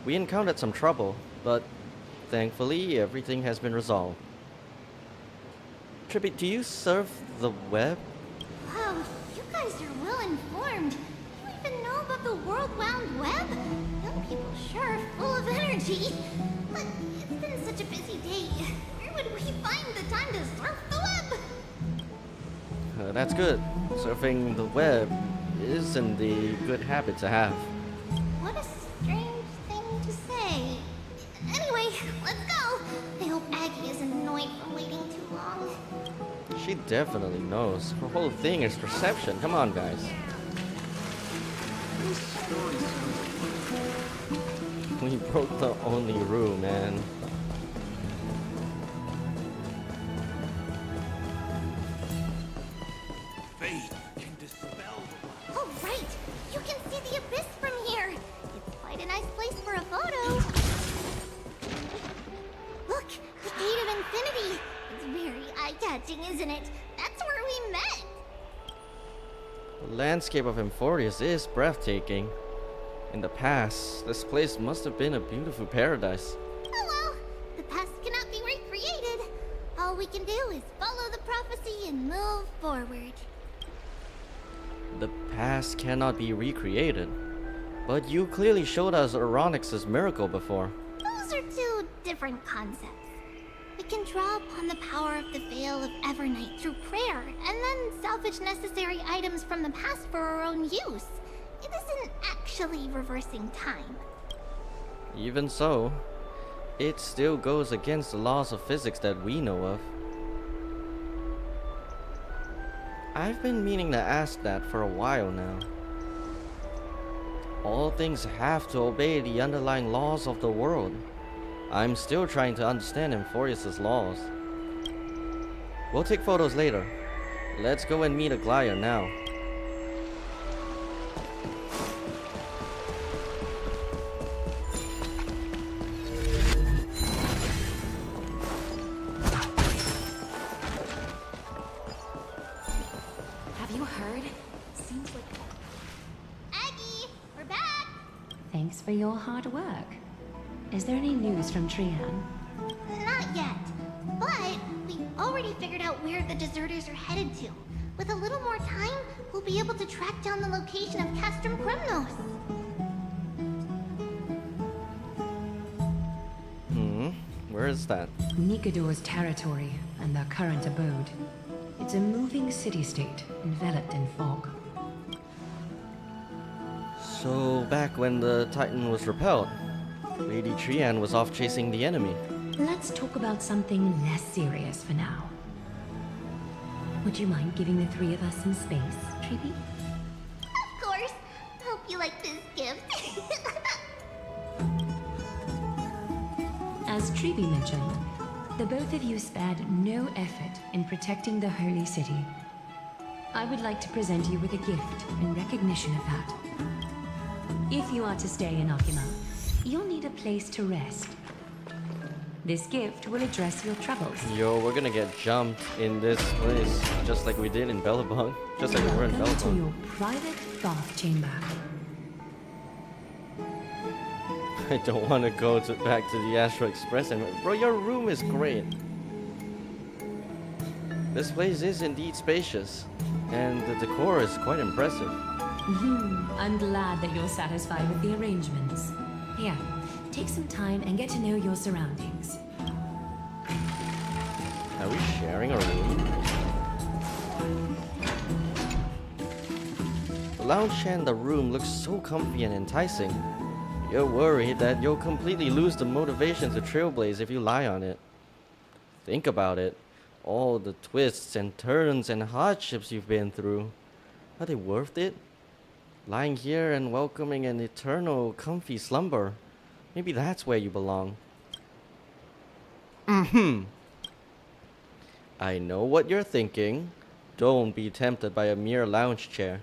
We encountered some trouble, but thankfully everything has been resolved. Trippy, do you surf the web? Wow, you guys are well informed. You even know about the World Wound Web? Young people sure are full of energy. But it's been such a busy day. Where would we find the time to surf the web? That's good. Surfing the web is indeed a good habit to have. What a strange thing to say. Anyway, let's go. I hope Aggie isn't annoyed from waiting too long. She definitely knows. Her whole thing is perception. Come on, guys. We broke the only rule, man. faith can dispel the... Oh, right! You can see the abyss from here! It's quite a nice place for a photo. Look! The Gate of Infinity! It's very eye-catching, isn't it? That's where we met! The landscape of Emphorius is breathtaking. In the past, this place must have been a beautiful paradise. Oh well, the past cannot be recreated. All we can do is follow the prophecy and move forward. The past cannot be recreated. But you clearly showed us Onyx's miracle before. Those are two different concepts. We can draw upon the power of the Veil of Evernight through prayer, and then salvage necessary items from the past for our own use. It isn't actually reversing time. Even so, it still goes against the laws of physics that we know of. I've been meaning to ask that for a while now. All things have to obey the underlying laws of the world. I'm still trying to understand Emphorius' laws. We'll take photos later. Let's go and meet Aglaya now. Have you heard? Seems like... Aggie, we're back! Thanks for your hard work. Is there any news from Trian? Not yet, but we've already figured out where the deserters are headed to. With a little more time, we'll be able to track down the location of Castrum Kremnos. Where is that? Nikador's territory and their current abode. It's a moving city-state enveloped in fog. So, back when the Titan was repelled, Lady Trian was off chasing the enemy. Let's talk about something less serious for now. Would you mind giving the three of us some space, Treeby? Of course. Hope you like this gift. As Treeby mentioned, the both of you spared no effort in protecting the holy city. I would like to present you with a gift in recognition of that. If you are to stay in Akima, you'll need a place to rest. This gift will address your troubles. Yo, we're gonna get jumped in this place, just like we did in Bellabong. Just like we were in Welcome to Bellabong. your private bath chamber. I don't want to go back to the Astro Express. And bro, your room is great. This place is indeed spacious, and the decor is quite impressive. I'm glad that you're satisfied with the arrangements. Here, take some time and get to know your surroundings. Are we sharing a room? The lounge and the room look so comfy and enticing. You're worried that you'll completely lose the motivation to trailblaze if you lie on it. Think about it. All the twists and turns and hardships you've been through. Are they worth it? Lying here and welcoming an eternal comfy slumber. Maybe that's where you belong. I know what you're thinking. Don't be tempted by a mere lounge chair.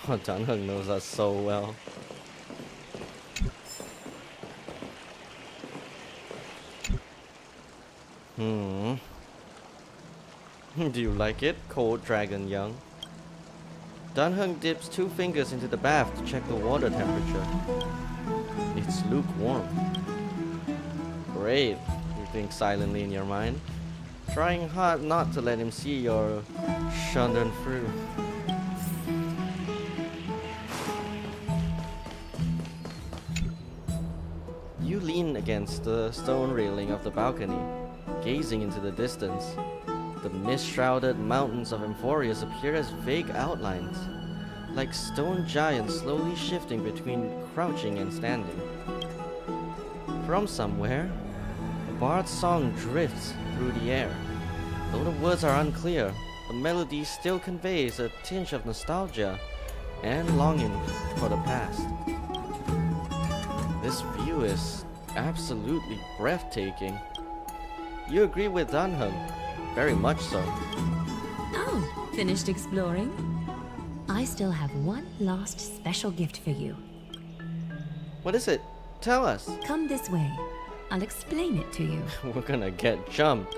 Oh, Danheng knows us so well. Do you like it, Cold Dragon Young? Danheng dips 2 fingers into the bath to check the water temperature. It's lukewarm. Great, you think silently in your mind, trying hard not to let him see your Schadenfreude. You lean against the stone railing of the balcony, gazing into the distance. The mist-shrouded mountains of Emphorius appear as vague outlines, like stone giants slowly shifting between crouching and standing. From somewhere, a bard's song drifts through the air. Though the words are unclear, the melody still conveys a tinge of nostalgia and longing for the past. This view is absolutely breathtaking. You agree with Danheng? Very much so. Oh, finished exploring? I still have one last special gift for you. What is it? Tell us. Come this way. I'll explain it to you. We're gonna get jumped.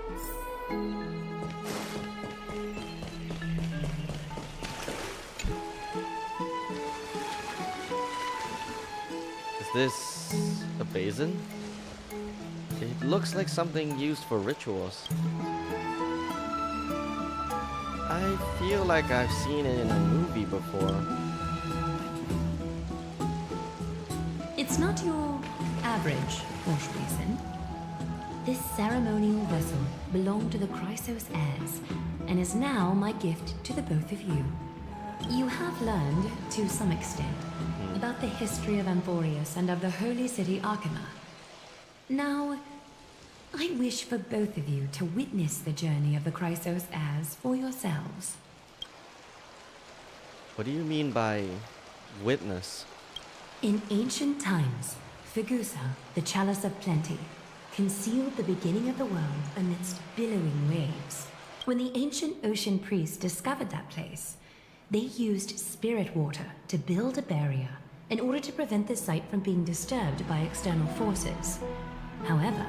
Is this a basin? It looks like something used for rituals. I feel like I've seen it in a movie before. It's not your average wash basin. This ceremonial vessel belonged to the Chrysos heirs and is now my gift to the both of you. You have learned, to some extent, about the history of Amphorius and of the holy city Arkema. Now, I wish for both of you to witness the journey of the Chrysos heirs for yourselves. What do you mean by witness? In ancient times, Fegusa, the chalice of plenty, concealed the beginning of the world amidst billowing waves. When the ancient ocean priests discovered that place, they used spirit water to build a barrier in order to prevent the site from being disturbed by external forces. However,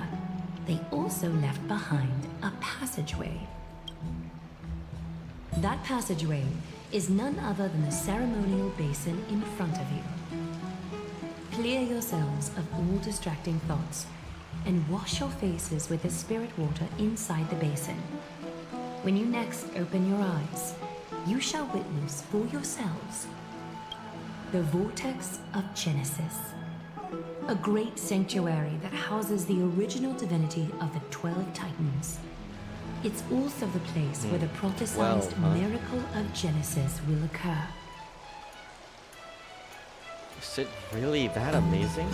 they also left behind a passageway. That passageway is none other than the ceremonial basin in front of you. Clear yourselves of all distracting thoughts and wash your faces with the spirit water inside the basin. When you next open your eyes, you shall witness for yourselves the Vortex of Genesis, a great sanctuary that houses the original divinity of the 12 Titans. It's also the place where the prophesized miracle of Genesis will occur. Is it really that amazing?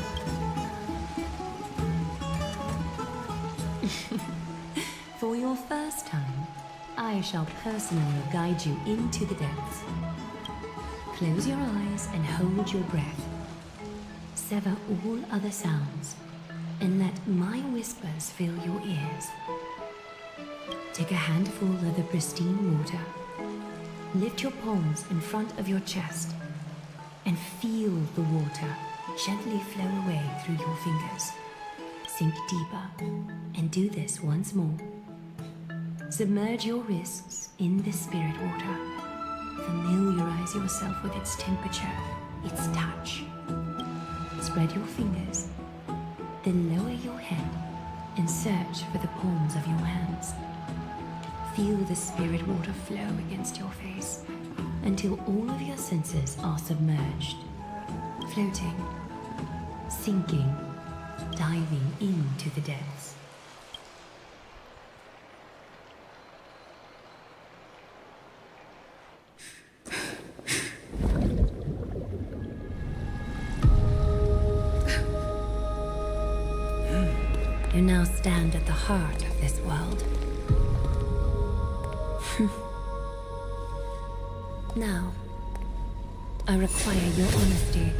For your first time, I shall personally guide you into the depths. Close your eyes and hold your breath. Sever all other sounds and let my whispers fill your ears. Take a handful of the pristine water. Lift your palms in front of your chest and feel the water gently flow away through your fingers. Sink deeper and do this once more. Submerge your wrists in the spirit water. Familiarize yourself with its temperature, its touch. Spread your fingers, then lower your head and search for the palms of your hands. Feel the spirit water flow against your face until all of your senses are submerged, floating, sinking, diving into the depths. You now stand at the heart of this world. Now, I require your honesty.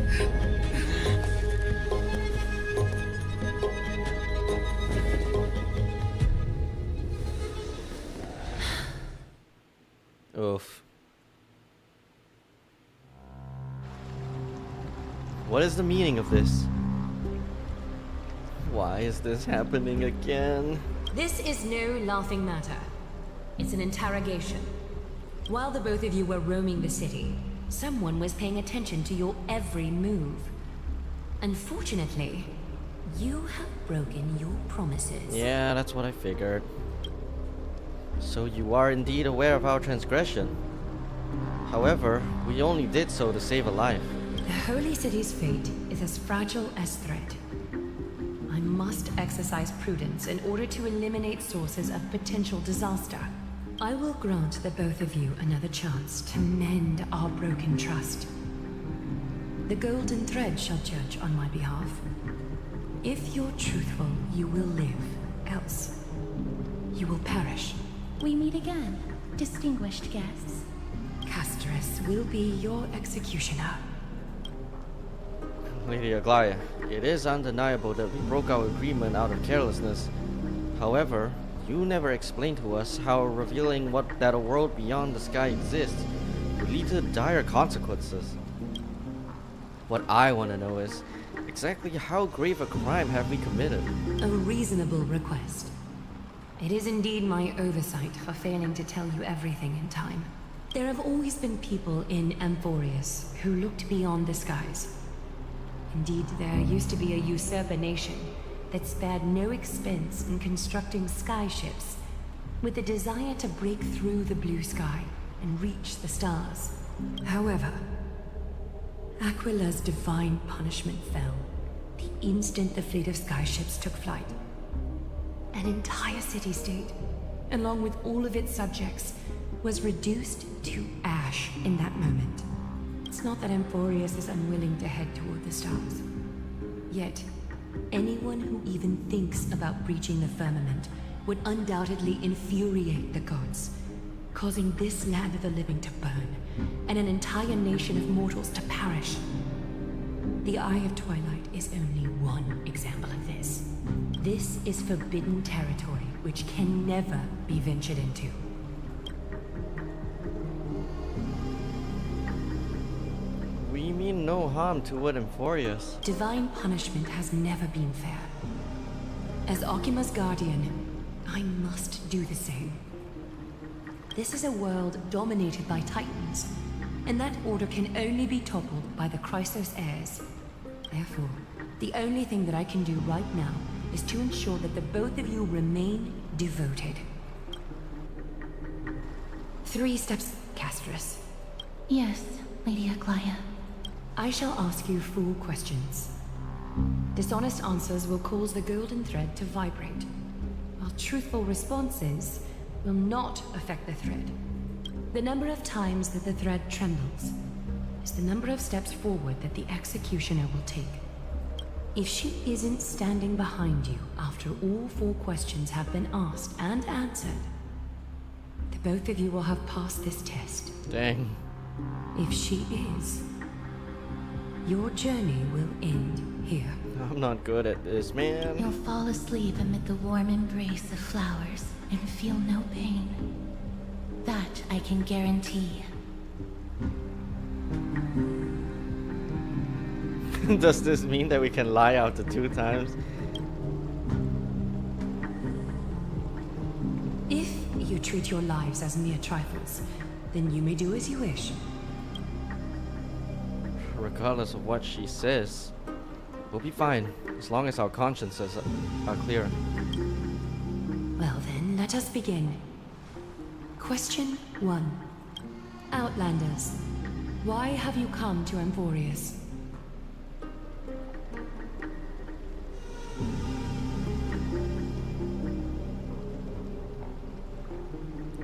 Oof. What is the meaning of this? Why is this happening again? This is no laughing matter. It's an interrogation. While the both of you were roaming the city, someone was paying attention to your every move. Unfortunately, you have broken your promises. Yeah, that's what I figured. So you are indeed aware of our transgression. However, we only did so to save a life. The Holy City's fate is as fragile as threat. I must exercise prudence in order to eliminate sources of potential disaster. I will grant the both of you another chance to mend our broken trust. The golden thread shall judge on my behalf. If you're truthful, you will live. Else, you will perish. We meet again, distinguished guests. Casterus will be your executioner. Lady Aglaia, it is undeniable that we broke our agreement out of carelessness. However, you never explained to us how revealing that a world beyond the sky exists would lead to dire consequences. What I want to know is, exactly how grave a crime have we committed? A reasonable request. It is indeed my oversight for failing to tell you everything in time. There have always been people in Amphorius who looked beyond the skies. Indeed, there used to be a usurper nation that spared no expense in constructing skyships with the desire to break through the blue sky and reach the stars. However, Aquila's divine punishment fell the instant the fleet of skyships took flight. An entire city-state, along with all of its subjects, was reduced to ash in that moment. It's not that Amphorius is unwilling to head toward the stars. Yet, anyone who even thinks about breaching the firmament would undoubtedly infuriate the gods, causing this land of the living to burn, and an entire nation of mortals to perish. The Eye of Twilight is only one example of this. This is forbidden territory which can never be ventured into. We mean no harm toward Amphorius. Divine punishment has never been fair. As Okima's guardian, I must do the same. This is a world dominated by Titans, and that order can only be toppled by the Chrysos heirs. Therefore, the only thing that I can do right now is to ensure that the both of you remain devoted. 3 steps, Castris. Yes, Lady Aglaia. I shall ask you 4 questions. Dishonest answers will cause the golden thread to vibrate, while truthful responses will not affect the thread. The number of times that the thread trembles is the number of steps forward that the executioner will take. If she isn't standing behind you after all 4 questions have been asked and answered, the both of you will have passed this test. Dang. If she is, your journey will end here. I'm not good at this, man. You'll fall asleep amid the warm embrace of flowers and feel no pain. That I can guarantee. Does this mean that we can lie out the 2 times? If you treat your lives as mere trifles, then you may do as you wish. Regardless of what she says, we'll be fine, as long as our consciences are clear. Well then, let us begin. Question 1. Outlanders, why have you come to Amphorius?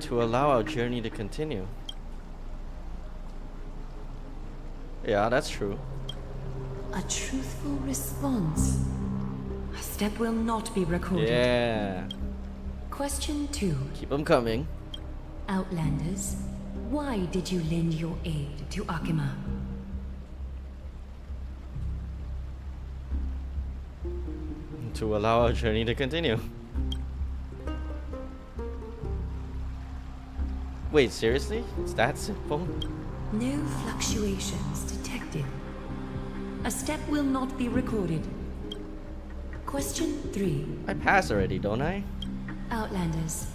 To allow our journey to continue. Yeah, that's true. A truthful response. A step will not be recorded. Yeah. Question 2. Keep them coming. Outlanders, why did you lend your aid to Akima? To allow our journey to continue. Wait, seriously? It's that simple? No fluctuations detected. A step will not be recorded. Question 3. I passed already, don't I? Outlanders,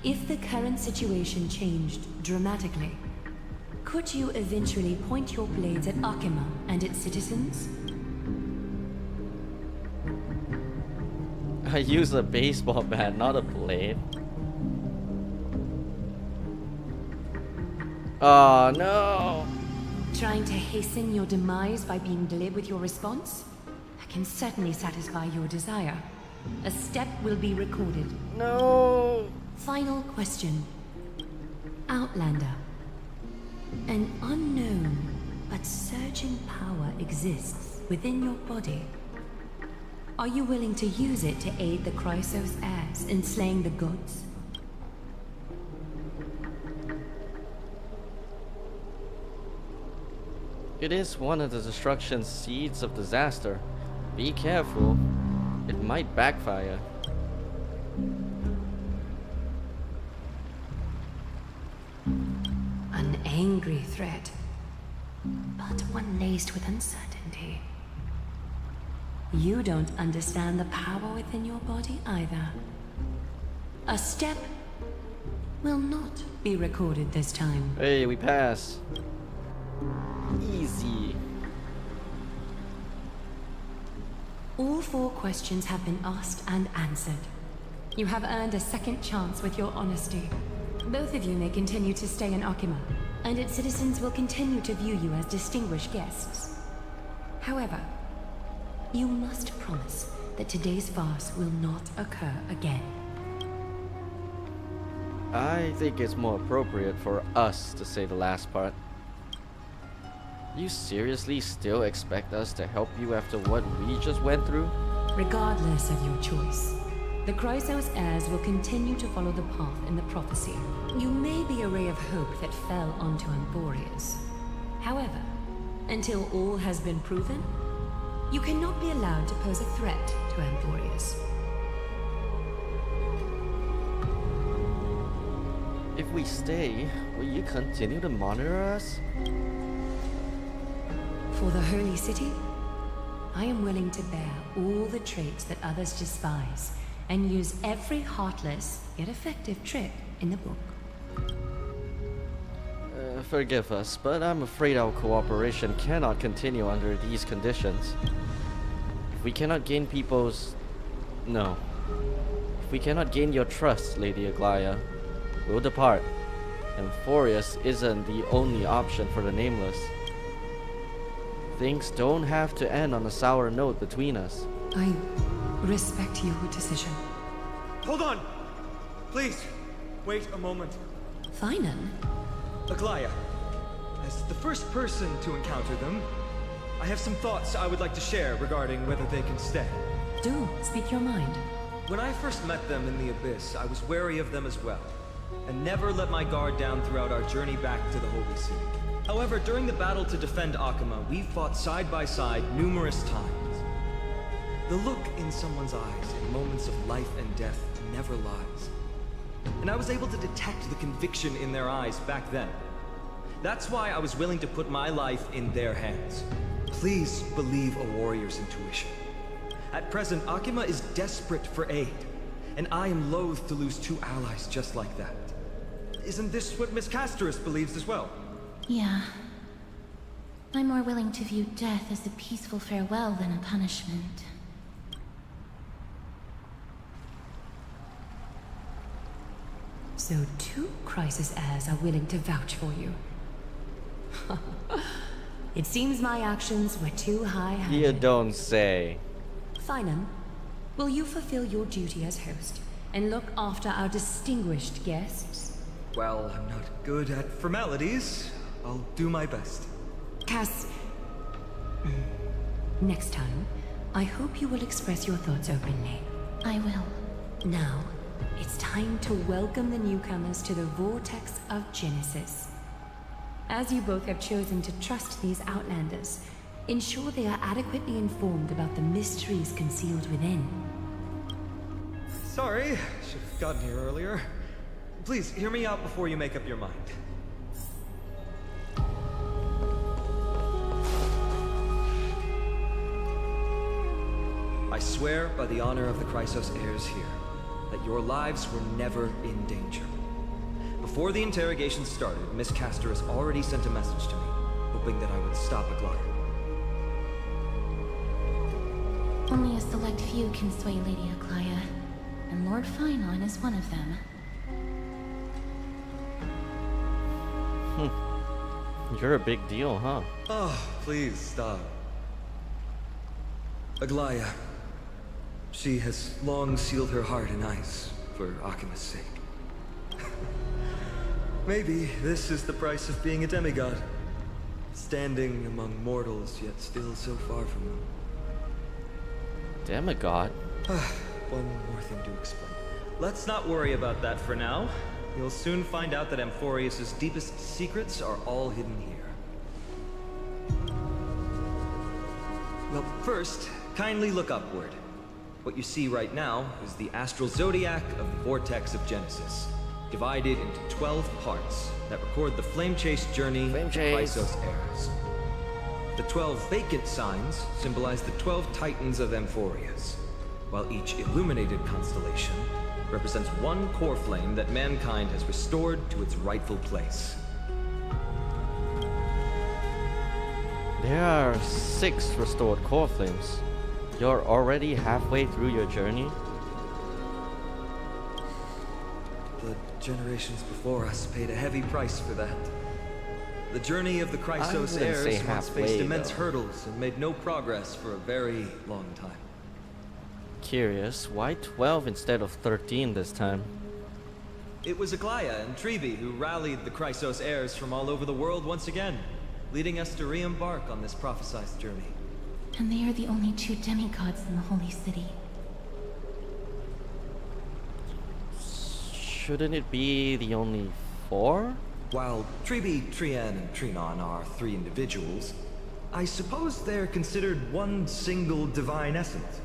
if the current situation changed dramatically, could you eventually point your blades at Akima and its citizens? I used a baseball bat, not a blade. Oh no! Trying to hasten your demise by being glib with your response? I can certainly satisfy your desire. A step will be recorded. No! Final question. Outlander. An unknown but surging power exists within your body. Are you willing to use it to aid the Chrysos heirs in slaying the gods? It is one of the destruction's seeds of disaster. Be careful. It might backfire. An angry threat, but one laced with uncertainty. You don't understand the power within your body either. A step will not be recorded this time. Hey, we pass. Easy. All 4 questions have been asked and answered. You have earned a second chance with your honesty. Both of you may continue to stay in Akima, and its citizens will continue to view you as distinguished guests. However, you must promise that today's farce will not occur again. I think it's more appropriate for us to say the last part. You seriously still expect us to help you after what we just went through? Regardless of your choice, the Chrysos heirs will continue to follow the path in the prophecy. You may be a ray of hope that fell onto Amphorius. However, until all has been proven, you cannot be allowed to pose a threat to Amphorius. If we stay, will you continue to monitor us? For the Holy City, I am willing to bear all the traits that others despise and use every heartless yet effective trick in the book. Forgive us, but I'm afraid our cooperation cannot continue under these conditions. If we cannot gain people's... No. If we cannot gain your trust, Lady Aglaia, we'll depart. Amphorius isn't the only option for the Nameless. Things don't have to end on a sour note between us. I respect your decision. Hold on! Please, wait a moment. Finan? Aglaia, as the first person to encounter them, I have some thoughts I would like to share regarding whether they can stay. Do, speak your mind. When I first met them in the Abyss, I was wary of them as well, and never let my guard down throughout our journey back to the Holy City. However, during the battle to defend Akima, we fought side by side numerous times. The look in someone's eyes in moments of life and death never lies. And I was able to detect the conviction in their eyes back then. That's why I was willing to put my life in their hands. Please believe a warrior's intuition. At present, Akima is desperate for aid, and I am loath to lose 2 allies just like that. Isn't this what Miss Casterus believes as well? Yeah. I'm more willing to view death as a peaceful farewell than a punishment. So 2 Crisis heirs are willing to vouch for you. It seems my actions were too high-handed. You don't say. Finan, will you fulfill your duty as host and look after our distinguished guests? Well, I'm not good at formalities. I'll do my best. Cass... Next time, I hope you will express your thoughts openly. I will. Now, it's time to welcome the newcomers to the Vortex of Genesis. As you both have chosen to trust these Outlanders, ensure they are adequately informed about the mysteries concealed within. Sorry, should have gotten here earlier. Please, hear me out before you make up your mind. I swear by the honor of the Chrysos heirs here, that your lives were never in danger. Before the interrogation started, Miss Casterus already sent a message to me, hoping that I would stop Aglaia. Only a select few can sway Lady Aglaia, and Lord Finon is one of them. You're a big deal, huh? Oh, please stop. Aglaia. She has long sealed her heart in ice for Akima's sake. Maybe this is the price of being a demigod. Standing among mortals, yet still so far from them. Demigod? One more thing to explain. Let's not worry about that for now. You'll soon find out that Amphorius' deepest secrets are all hidden here. Well, first, kindly look upward. What you see right now is the astral zodiac of the Vortex of Genesis. divided into 12 parts that record the flame chase journey Flame of chase. Chrysos heirs. The 12 vacant signs symbolize the 12 titans of Amphorius, while each illuminated constellation represents one core flame that mankind has restored to its rightful place. There are 6 restored core flames. You're already halfway through your journey? The generations before us paid a heavy price for that. The journey of the Chrysos wouldn't heirs say once halfway, faced immense though. hurdles and made no progress for a very long time. Curious, why 12 instead of 13 this time? It was Aglaya and Trebi who rallied the Chrysos heirs from all over the world once again, leading us to re-embark on this prophesized journey. And they are the only 2 demigods in the Holy City. Shouldn't it be the only 4? While Trebi, Trian, and Trinon are 3 individuals, I suppose they're considered one single divine essence.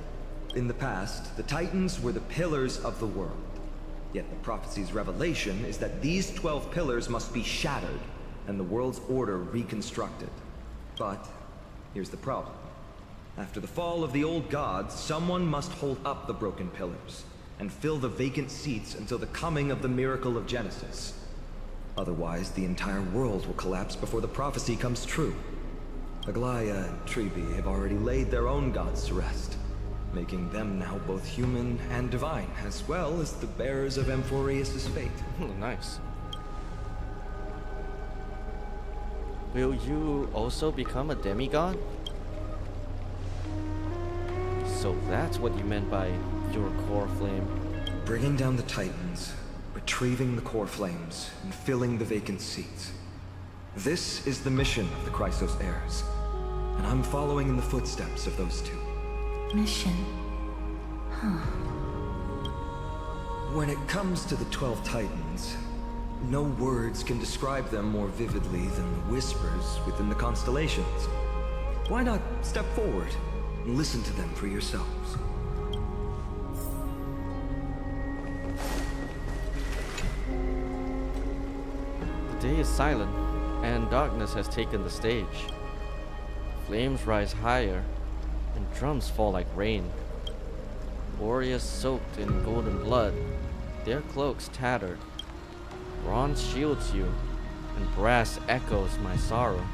In the past, the Titans were the pillars of the world. Yet the prophecy's revelation is that these 12 pillars must be shattered, and the world's order reconstructed. But here's the problem. After the fall of the old gods, someone must hold up the broken pillars, and fill the vacant seats until the coming of the miracle of Genesis. Otherwise, the entire world will collapse before the prophecy comes true. Aglaya and Trebi have already laid their own gods to rest, making them now both human and divine, as well as the bearers of Amphorius' fate. Nice. Will you also become a demigod? So that's what you meant by your core flame. Bringing down the Titans, retrieving the core flames, and filling the vacant seats. This is the mission of the Chrysos heirs, and I'm following in the footsteps of those 2. Mission. When it comes to the 12 Titans, no words can describe them more vividly than the whispers within the constellations. Why not step forward and listen to them for yourselves? The day is silent, and darkness has taken the stage. Flames rise higher, and drums fall like rain. Warriors soaked in golden blood, their cloaks tattered. Bronze shields you, and brass echoes my sorrow.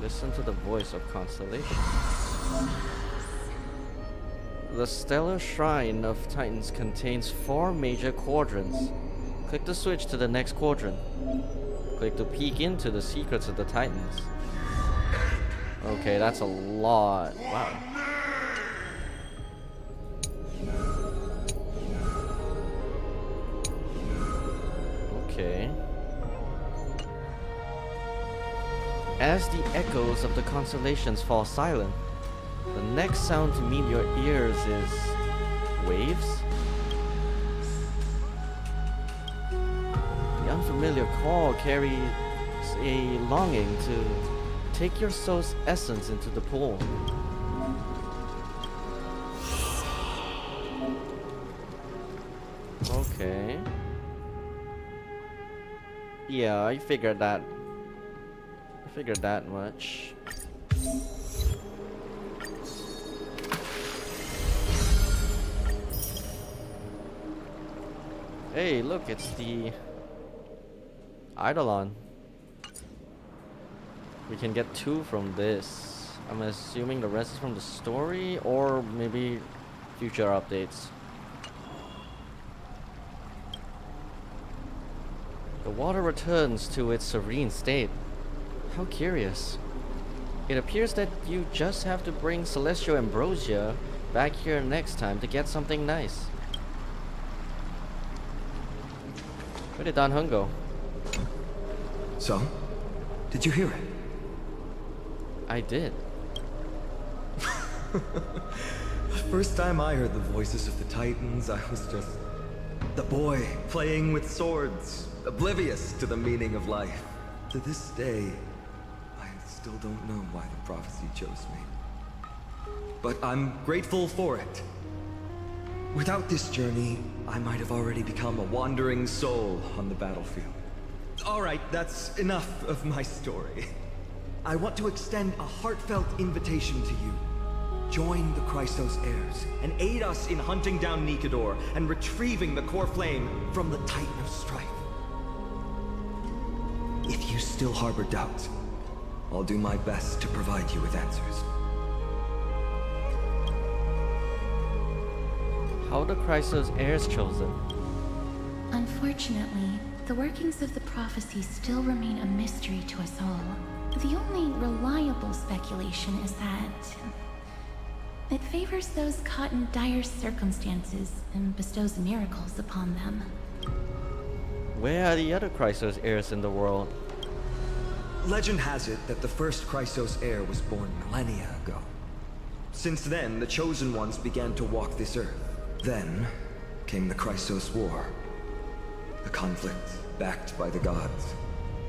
Listen to the voice of constellation. The stellar shrine of Titans contains 4 major quadrants. Click the switch to the next quadrant. Click to peek into the secrets of the Titans. Okay, that's a lot. Wow. Okay. As the echoes of the constellations fall silent, the next sound to meet your ears is waves. The unfamiliar call carries a longing to take your soul's essence into the pool. Okay. Yeah, I figured that. I figured that much. Hey, look, it's the Eidolon. We can get 2 from this. I'm assuming the rest is from the story or maybe future updates. The water returns to its serene state. How curious. It appears that you just have to bring Celestial Ambrosia back here next time to get something nice. Where did Dan Heng go? So, did you hear it? I did. The first time I heard the voices of the Titans, I was just the boy playing with swords, oblivious to the meaning of life. To this day, I still don't know why the prophecy chose me. But I'm grateful for it. Without this journey, I might have already become a wandering soul on the battlefield. Alright, that's enough of my story. I want to extend a heartfelt invitation to you. Join the Chrysos heirs, and aid us in hunting down Nikador and retrieving the core flame from the Titan of Strife. If you still harbor doubts, I'll do my best to provide you with answers. How are the Chrysos heirs chosen? Unfortunately, the workings of the prophecy still remain a mystery to us all. The only reliable speculation is that it favors those caught in dire circumstances and bestows miracles upon them. Where are the other Chrysos heirs in the world? Legend has it that the first Chrysos heir was born millennia ago. Since then, the Chosen Ones began to walk this earth. Then came the Chrysos War. A conflict backed by the gods,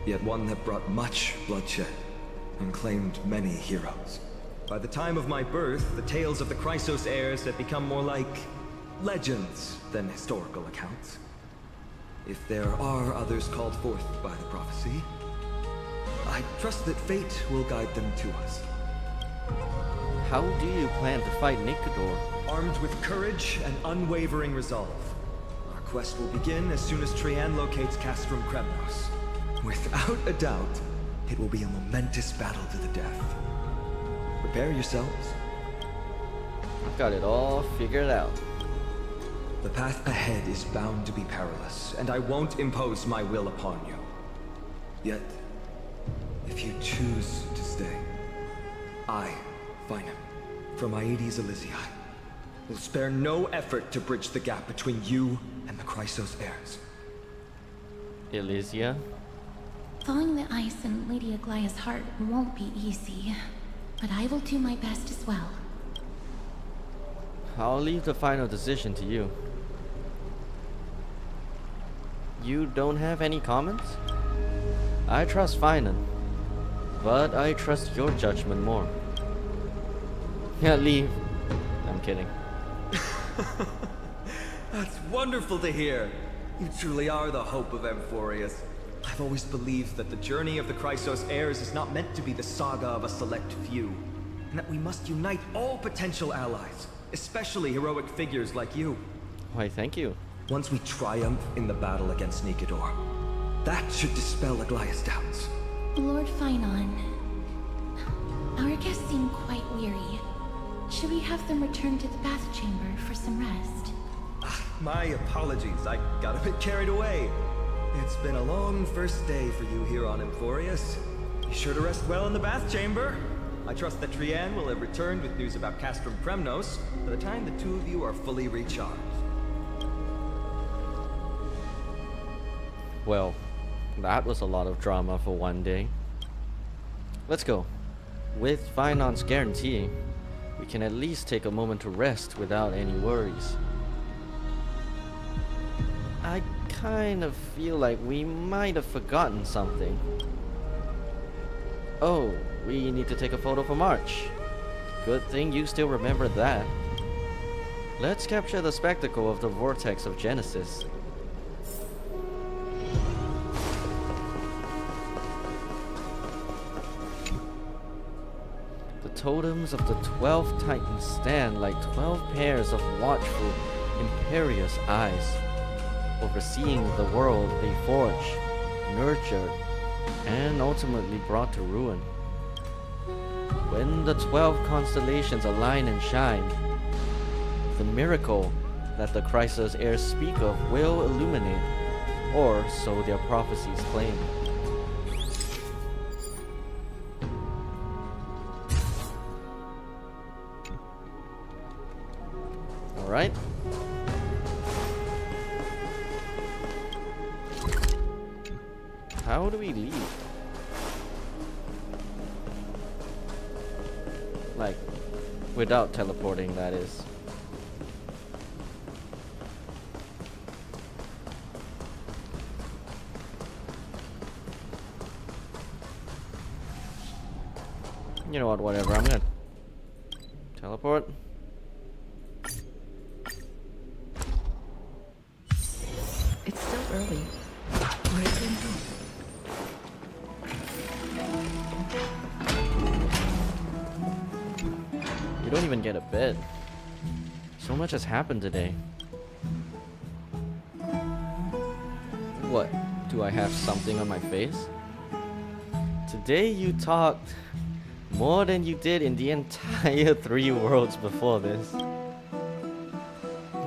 yet one that brought much bloodshed and claimed many heroes. By the time of my birth, the tales of the Chrysos heirs had become more like legends than historical accounts. If there are others called forth by the prophecy, I trust that fate will guide them to us. How do you plan to fight Nikador? Armed with courage and unwavering resolve. Our quest will begin as soon as Trian locates Castrum Kremnos. Without a doubt, it will be a momentous battle to the death. Prepare yourselves. I've got it all figured out. The path ahead is bound to be perilous, and I won't impose my will upon you. Yet, if you choose to stay, I, Finam, from Aedes Elysiae, will spare no effort to bridge the gap between you and the Chrysos heirs. Elysia? Thawing the ice in Lady Aglaya's heart won't be easy, but I will do my best as well. I'll leave the final decision to you. You don't have any comments? I trust Finan, but I trust your judgment more. Yeah, leave. I'm kidding. That's wonderful to hear. You truly are the hope of Amphorius. I've always believed that the journey of the Chrysos heirs is not meant to be the saga of a select few, and that we must unite all potential allies, especially heroic figures like you. Why, thank you. Once we triumph in the battle against Nikador, that should dispel Aglaya's doubts. Lord Finon, our guests seem quite weary. Should we have them return to the bath chamber for some rest? My apologies, I got a bit carried away. It's been a long first day for you here on Amphorius. Be sure to rest well in the bath chamber. I trust that Trian will have returned with news about Castrum Kremnos by the time the two of you are fully recharged. Well, that was a lot of drama for one day. Let's go. With Finon's guarantee, we can at least take a moment to rest without any worries. I kind of feel like we might have forgotten something. Oh, we need to take a photo for March. Good thing you still remember that. Let's capture the spectacle of the vortex of Genesis. The totems of the 12 Titans stand like 12 pairs of watchful, imperious eyes, overseeing the world they forged, nurtured, and ultimately brought to ruin. When the 12 constellations align and shine, the miracle that the Chrysos heirs speak of will illuminate, or so their prophecies claim. Alright. How do we leave? Like, without teleporting, that is. You know what, whatever, I'm gonna teleport. early. Where'd they go? You don't even get a bed. So much has happened today. What? Do I have something on my face? Today you talked more than you did in the entire 3 worlds before this.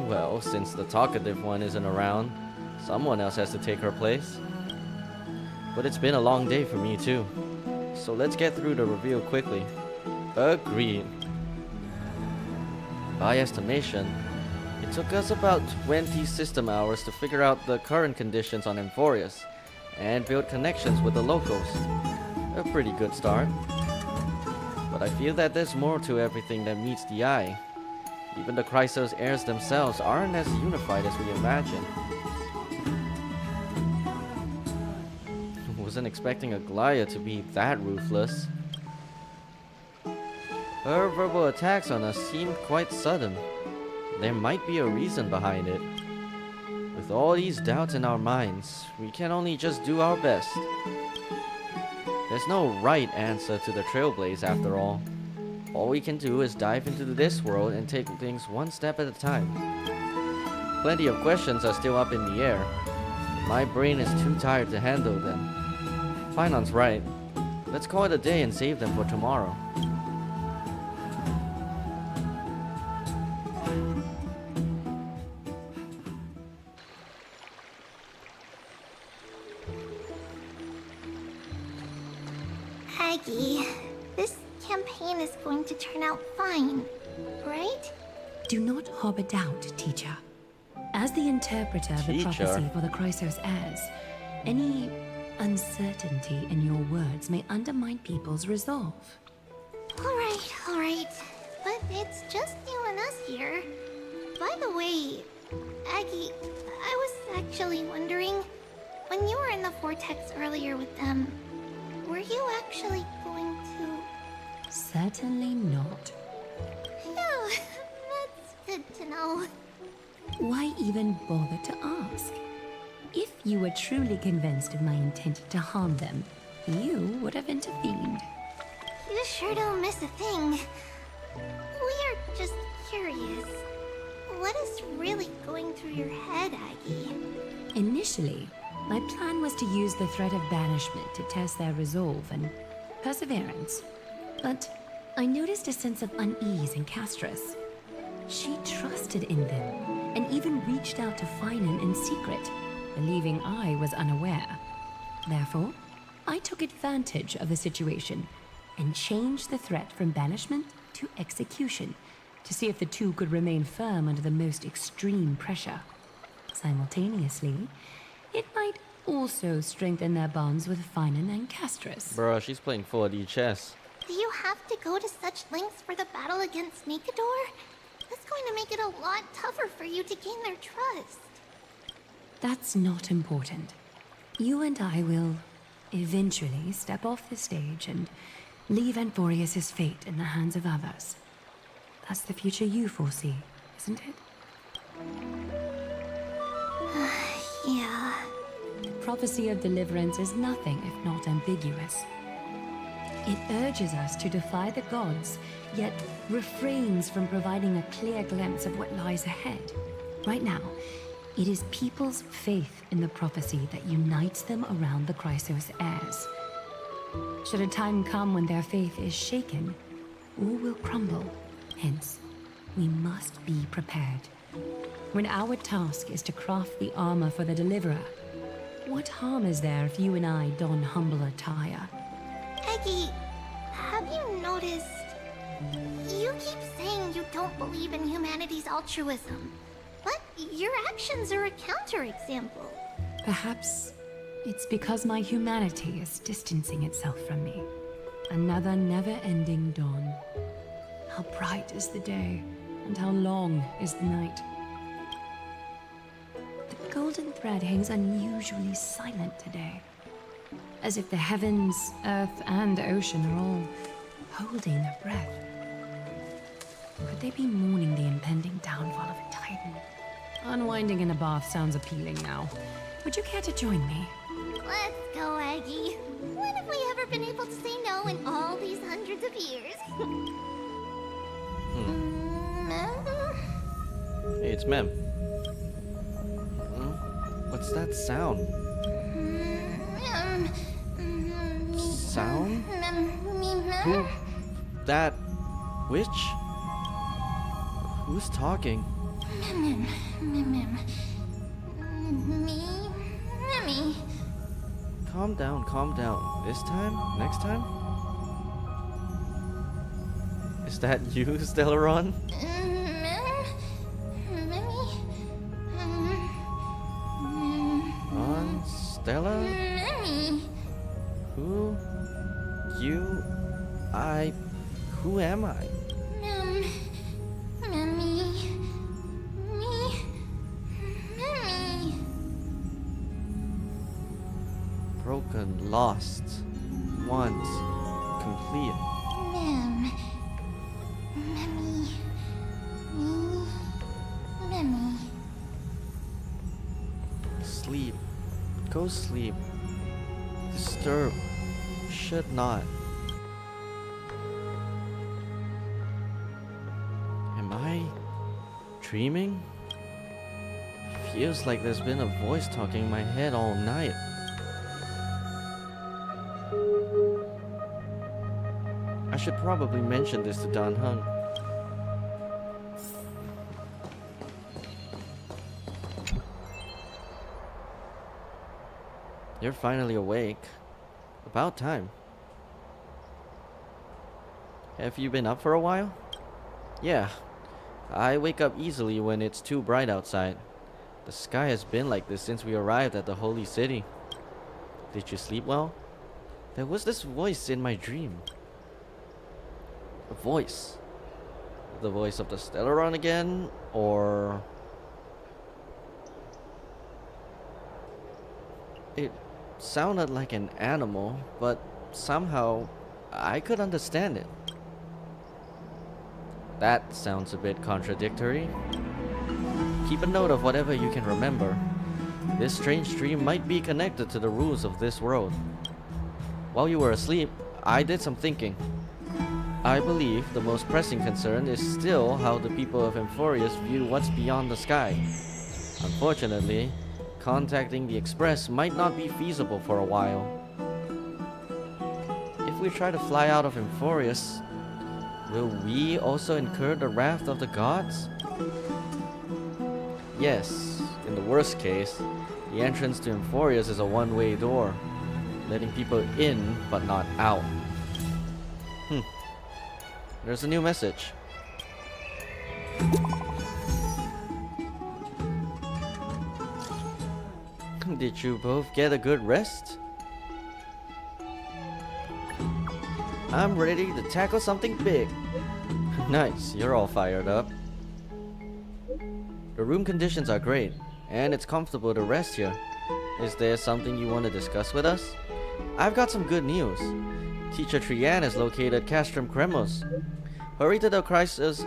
Well, since the talkative one isn't around, someone else has to take her place. But it's been a long day for me too. So let's get through the reveal quickly. Agreed. By estimation, it took us about 20 system hours to figure out the current conditions on Emphorius and build connections with the locals. A pretty good start. But I feel that there's more to everything than meets the eye. Even the Chrysos heirs themselves aren't as unified as we imagined. Wasn't expecting Aglaya to be that ruthless. Her verbal attacks on us seemed quite sudden. There might be a reason behind it. With all these doubts in our minds, we can only just do our best. There's no right answer to the Trailblaze after all. All we can do is dive into this world and take things one step at a time. Plenty of questions are still up in the air. My brain is too tired to handle them. Finon's right. Let's call it a day and save them for tomorrow. Aggie, this campaign is going to turn out fine, right? Do not harbor doubt, teacher. As the interpreter of the prophecy for the Chrysos heirs, any uncertainty in your words may undermine people's resolve. Alright. But it's just you and us here. By the way, Aggie, I was actually wondering, when you were in the vortex earlier with them, were you actually going to... Certainly not. Yeah, that's good to know. Why even bother to ask? If you were truly convinced of my intent to harm them, you would have intervened. You sure don't miss a thing. We are just curious. What is really going through your head, Aggie? Initially, my plan was to use the threat of banishment to test their resolve and perseverance. But I noticed a sense of unease in Castris. She trusted in them, and even reached out to Finan in secret, believing I was unaware. Therefore, I took advantage of the situation and changed the threat from banishment to execution to see if the two could remain firm under the most extreme pressure. Simultaneously, it might also strengthen their bonds with Finan and Castris. Bruh, she's playing 4D chess. Do you have to go to such lengths for the battle against Nikador? That's going to make it a lot tougher for you to gain their trust. That's not important. You and I will eventually step off the stage and leave Anthorius' fate in the hands of others. That's the future you foresee, isn't it? Yeah. The prophecy of deliverance is nothing if not ambiguous. It urges us to defy the gods, yet refrains from providing a clear glimpse of what lies ahead. Right now, it is people's faith in the prophecy that unites them around the Chrysos heirs. Should a time come when their faith is shaken, all will crumble. Hence, we must be prepared. When our task is to craft the armor for the Deliverer, what harm is there if you and I don humble attire? Aggie, have you noticed... You keep saying you don't believe in humanity's altruism, but your actions are a counterexample. Perhaps it's because my humanity is distancing itself from me. Another never-ending dawn. How bright is the day, and how long is the night. The golden thread hangs unusually silent today, as if the heavens, earth, and ocean are all holding their breath. Could they be mourning the impending downfall of a titan? Unwinding in a bath sounds appealing now. Would you care to join me? Let's go, Aggie. When have we ever been able to say no in all these hundreds of years? Hey, it's Mem. What's that sound? Sound? Who? That witch? Who's talking? Me. Calm down, calm down. This time? Next time? Is that you, Stellaron? On Stella? Who? You? I? Who am I? Broken, lost, want, complete. Sleep. Go sleep. Disturb. Should not. Am I dreaming? Feels like there's been a voice talking in my head all night. I should probably mention this to Dan Heng. You're finally awake. About time. Have you been up for a while? Yeah. I wake up easily when it's too bright outside. The sky has been like this since we arrived at the holy city. Did you sleep well? There was this voice in my dream. A voice. The voice of the Stellaron again? Or... It sounded like an animal, but somehow I could understand it. That sounds a bit contradictory. Keep a note of whatever you can remember. This strange dream might be connected to the rules of this world. While you were asleep, I did some thinking. I believe the most pressing concern is still how the people of Emphorius view what's beyond the sky. Unfortunately, contacting the Express might not be feasible for a while. If we try to fly out of Emphorius, will we also incur the wrath of the gods? Yes, in the worst case, the entrance to Emphorius is a one-way door, letting people in but not out. There's a new message. Did you both get a good rest? I'm ready to tackle something big. Nice, you're all fired up. The room conditions are great, and it's comfortable to rest here. Is there something you want to discuss with us? I've got some good news. Teacher Trian has located Castrum Kremos. Hurry to the Crisis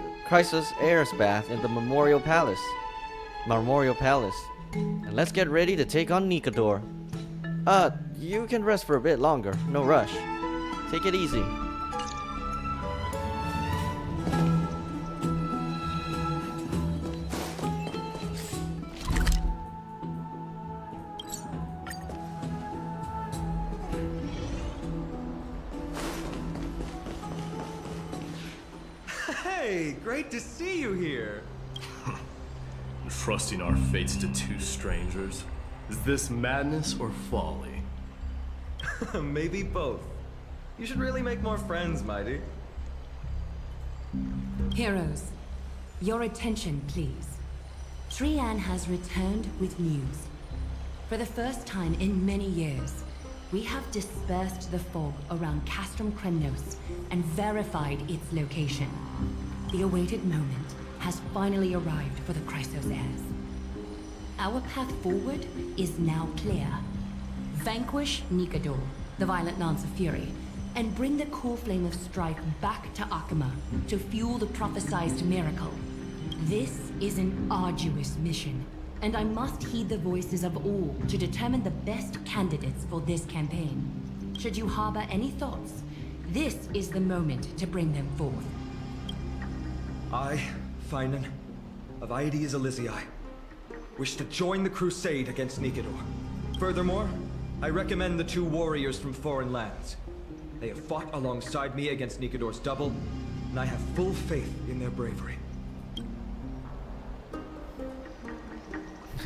Airs Bath in the Memorial Palace. And let's get ready to take on Nikador. You can rest for a bit longer, no rush. Take it easy. Hey, great to see you here. Trusting our fates to two strangers? Is this madness or folly? Maybe both. You should really make more friends, Mighty. Heroes, your attention, please. Trian has returned with news. For the first time in many years, we have dispersed the fog around Castrum Kremnos and verified its location. The awaited moment has finally arrived for the Chrysos heirs. Our path forward is now clear. Vanquish Nikador, the violent Lance of Fury, and bring the core flame of strife back to Akama to fuel the prophesized miracle. This is an arduous mission, and I must heed the voices of all to determine the best candidates for this campaign. Should you harbor any thoughts, this is the moment to bring them forth. I, Finan, of Aedes Elysiae, wish to join the crusade against Nikador. Furthermore, I recommend the 2 warriors from foreign lands. They have fought alongside me against Nikador's double, and I have full faith in their bravery.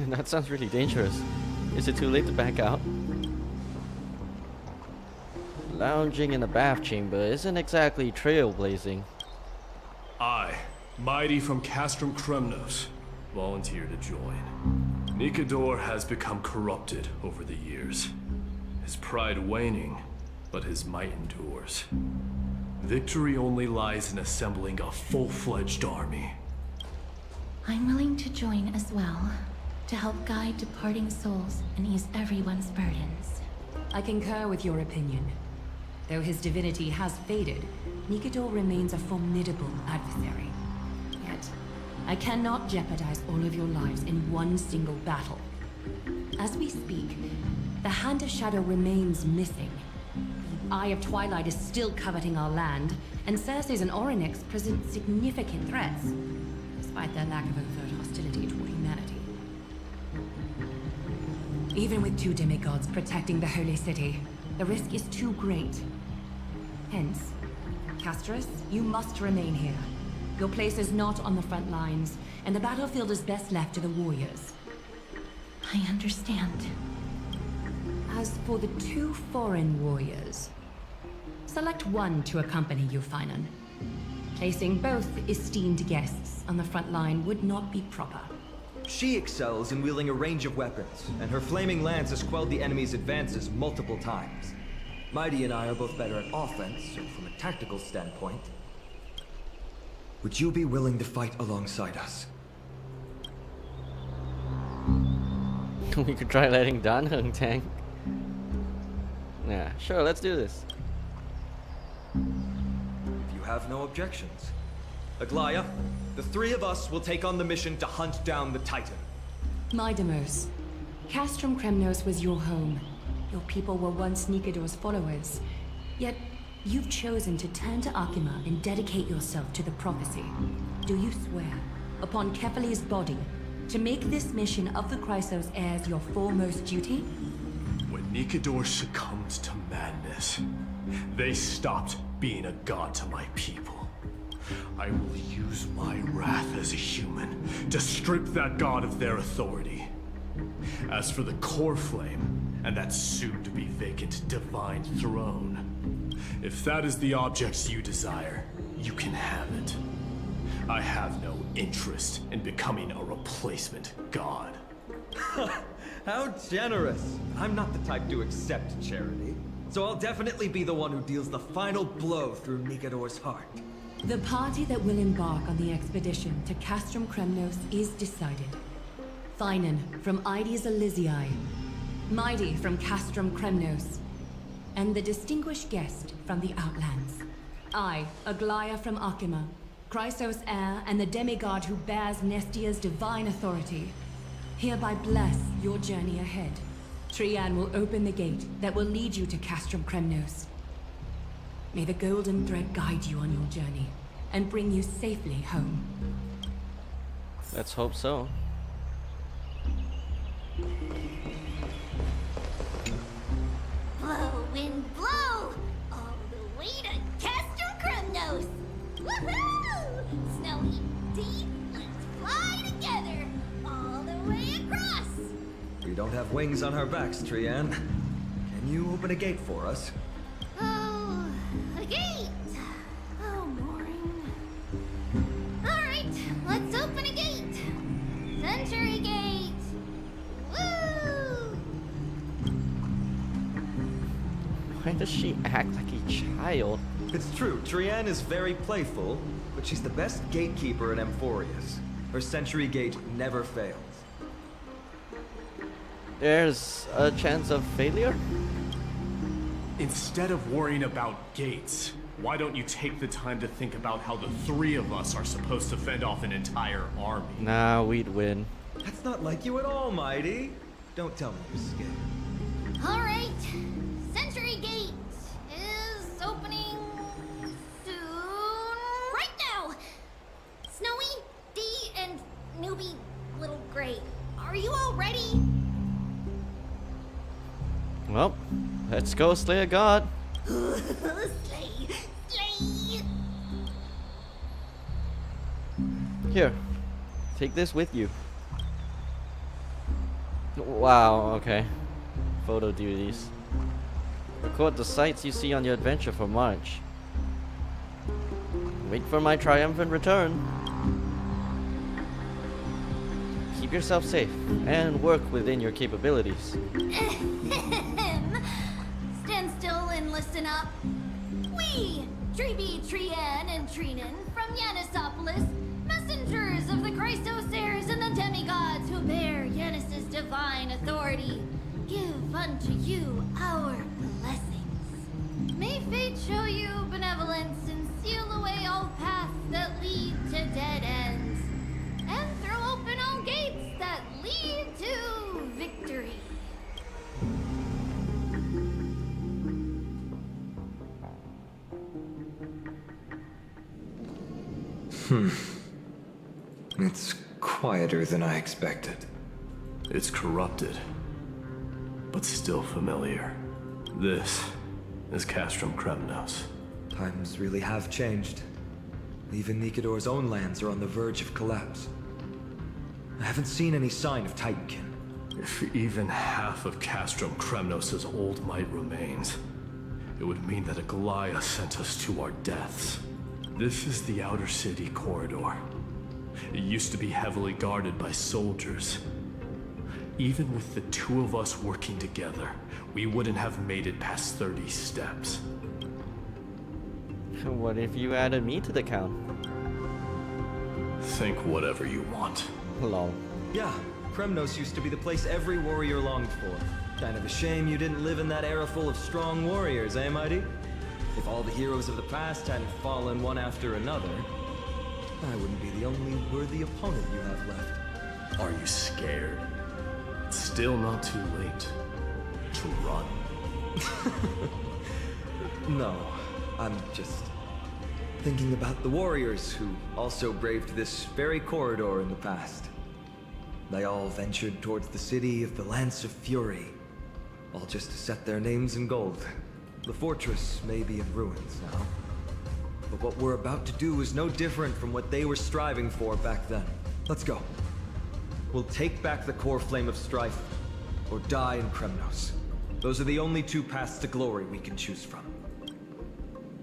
That sounds really dangerous. Is it too late to back out? Lounging in a bath chamber isn't exactly trailblazing. I, Mighty from Castrum Kremnos, volunteer to join. Nikador has become corrupted over the years. His pride waning, but his might endures. Victory only lies in assembling a full-fledged army. I'm willing to join as well, to help guide departing souls and ease everyone's burdens. I concur with your opinion. Though his divinity has faded, Nikador remains a formidable adversary. Yet, I cannot jeopardize all of your lives in one single battle. As we speak, the Hand of Shadow remains missing. The Eye of Twilight is still coveting our land, and Circes and Orynyx present significant threats, despite their lack of overt hostility toward humanity. Even with 2 demigods protecting the Holy City, the risk is too great. Hence, Castris, you must remain here. Your place is not on the front lines, and the battlefield is best left to the warriors. I understand. As for the 2 foreign warriors, select one to accompany you, Finan. Placing both esteemed guests on the front line would not be proper. She excels in wielding a range of weapons, and her flaming lance has quelled the enemy's advances multiple times. Mighty and I are both better at offense, so from a tactical standpoint, would you be willing to fight alongside us? We could try letting Dan Hung tank. Yeah, sure, let's do this. If you have no objections. Aglaya, the 3 of us will take on the mission to hunt down the Titan. Mydemos, Castrum Kremnos was your home. Your people were once Nikador's followers. Yet, you've chosen to turn to Akima and dedicate yourself to the prophecy. Do you swear, upon Kefali's body, to make this mission of the Chrysos heirs your foremost duty? When Nikador succumbed to madness, they stopped being a god to my people. I will use my wrath as a human to strip that god of their authority. As for the core flame, and that soon-to-be vacant divine throne, if that is the object you desire, you can have it. I have no interest in becoming a replacement god. How generous! I'm not the type to accept charity, so I'll definitely be the one who deals the final blow through Nikador's heart. The party that will embark on the expedition to Castrum Kremnos is decided. Finan from Aedes Elysiae, Mighty from Castrum Kremnos, and the distinguished guest from the Outlands. I, Aglaya from Akima, Chrysos heir and the demigod who bears Nestia's divine authority, hereby bless your journey ahead. Trian will open the gate that will lead you to Castrum Kremnos. May the golden thread guide you on your journey and bring you safely home. Let's hope so. Blow, wind, blow! All the way to Castrum Kremnos! Woohoo! Snowy deep, let's fly together! All the way across! We don't have wings on our backs, Trian. Can you open a gate for us? Oh, a gate! Oh, boring. Alright, let's open a gate! Century Gate! Woo! Why does she act like a child? It's true, Trian is very playful, but she's the best gatekeeper in Amphorius. Her Century Gate never fails. There's a chance of failure? Instead of worrying about gates, why don't you take the time to think about how the 3 of us are supposed to fend off an entire army? Nah, we'd win. That's not like you at all, Mighty. Don't tell me you're scared. All right. Century Gate is opening soon. Right now. Snowy, Dee, and newbie Little Gray. Are you all ready? Well, let's go slay a god. Slay. Slay. Here, take this with you. Wow, okay. Photo duties. Record the sights you see on your adventure for March. Wait for my triumphant return. Keep yourself safe and work within your capabilities. Stand still and listen up. We, Treeby, Trian, and Trinan from Yanisopolis, messengers of the Chrysosairs and the demigods who bear Yanis's divine authority, give unto you our blessings. May fate show you benevolence and seal away all paths that lead to dead ends, and throw open all gates that lead to victory. It's quieter than I expected. It's corrupted, but still familiar. This is Castrum Kremnos. Times really have changed. Even Nikador's own lands are on the verge of collapse. I haven't seen any sign of Titankin. If even half of Castrum Kremnos' old might remains, it would mean that Aglaya sent us to our deaths. This is the outer city corridor. It used to be heavily guarded by soldiers. Even with the two of us working together, we wouldn't have made it past 30 steps. What if you added me to the count? Think whatever you want. Lol. Yeah, Kremnos used to be the place every warrior longed for. Kind of a shame you didn't live in that era full of strong warriors, eh, Mighty? If all the heroes of the past hadn't fallen one after another, I wouldn't be the only worthy opponent you have left. Are you scared? It's still not too late to run. No, I'm just thinking about the warriors who also braved this very corridor in the past. They all ventured towards the city of the Lance of Fury, all just to set their names in gold. The fortress may be in ruins now, but what we're about to do is no different from what they were striving for back then. Let's go. We'll take back the core flame of strife, or die in Kremnos. Those are the only two paths to glory we can choose from.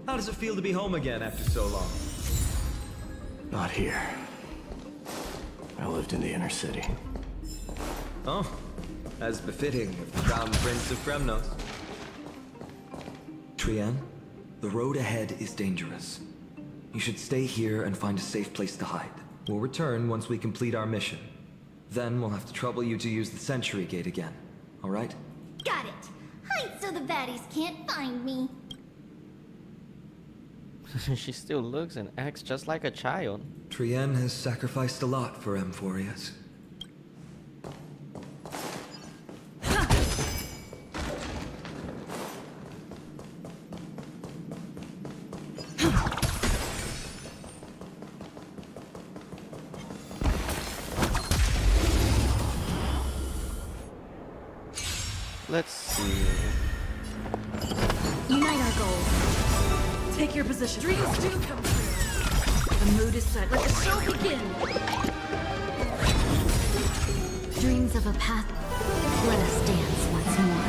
How does it feel to be home again after so long? Not here. I lived in the inner city. Oh, as befitting of the Crown Prince of Kremnos. Trian, the road ahead is dangerous. You should stay here and find a safe place to hide. We'll return once we complete our mission. Then we'll have to trouble you to use the Century Gate again, all right? Got it. Hide so the baddies can't find me. She still looks and acts just like a child. Trian has sacrificed a lot for Emphorius. Let's see. Unite our goals. Take your position. Dreams do come true. The mood is set. Let the show begin. Dreams of a path. Let us dance once more.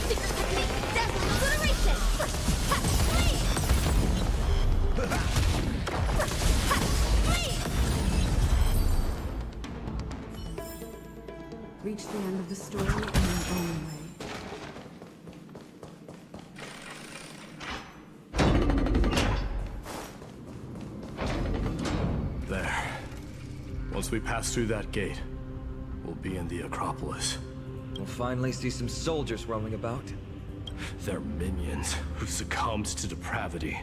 Secret technique, dazzling obliteration. Reach the end of the story in your own way. There. Once we pass through that gate, we'll be in the Acropolis. We'll finally see some soldiers roaming about. They're minions who succumbed to depravity.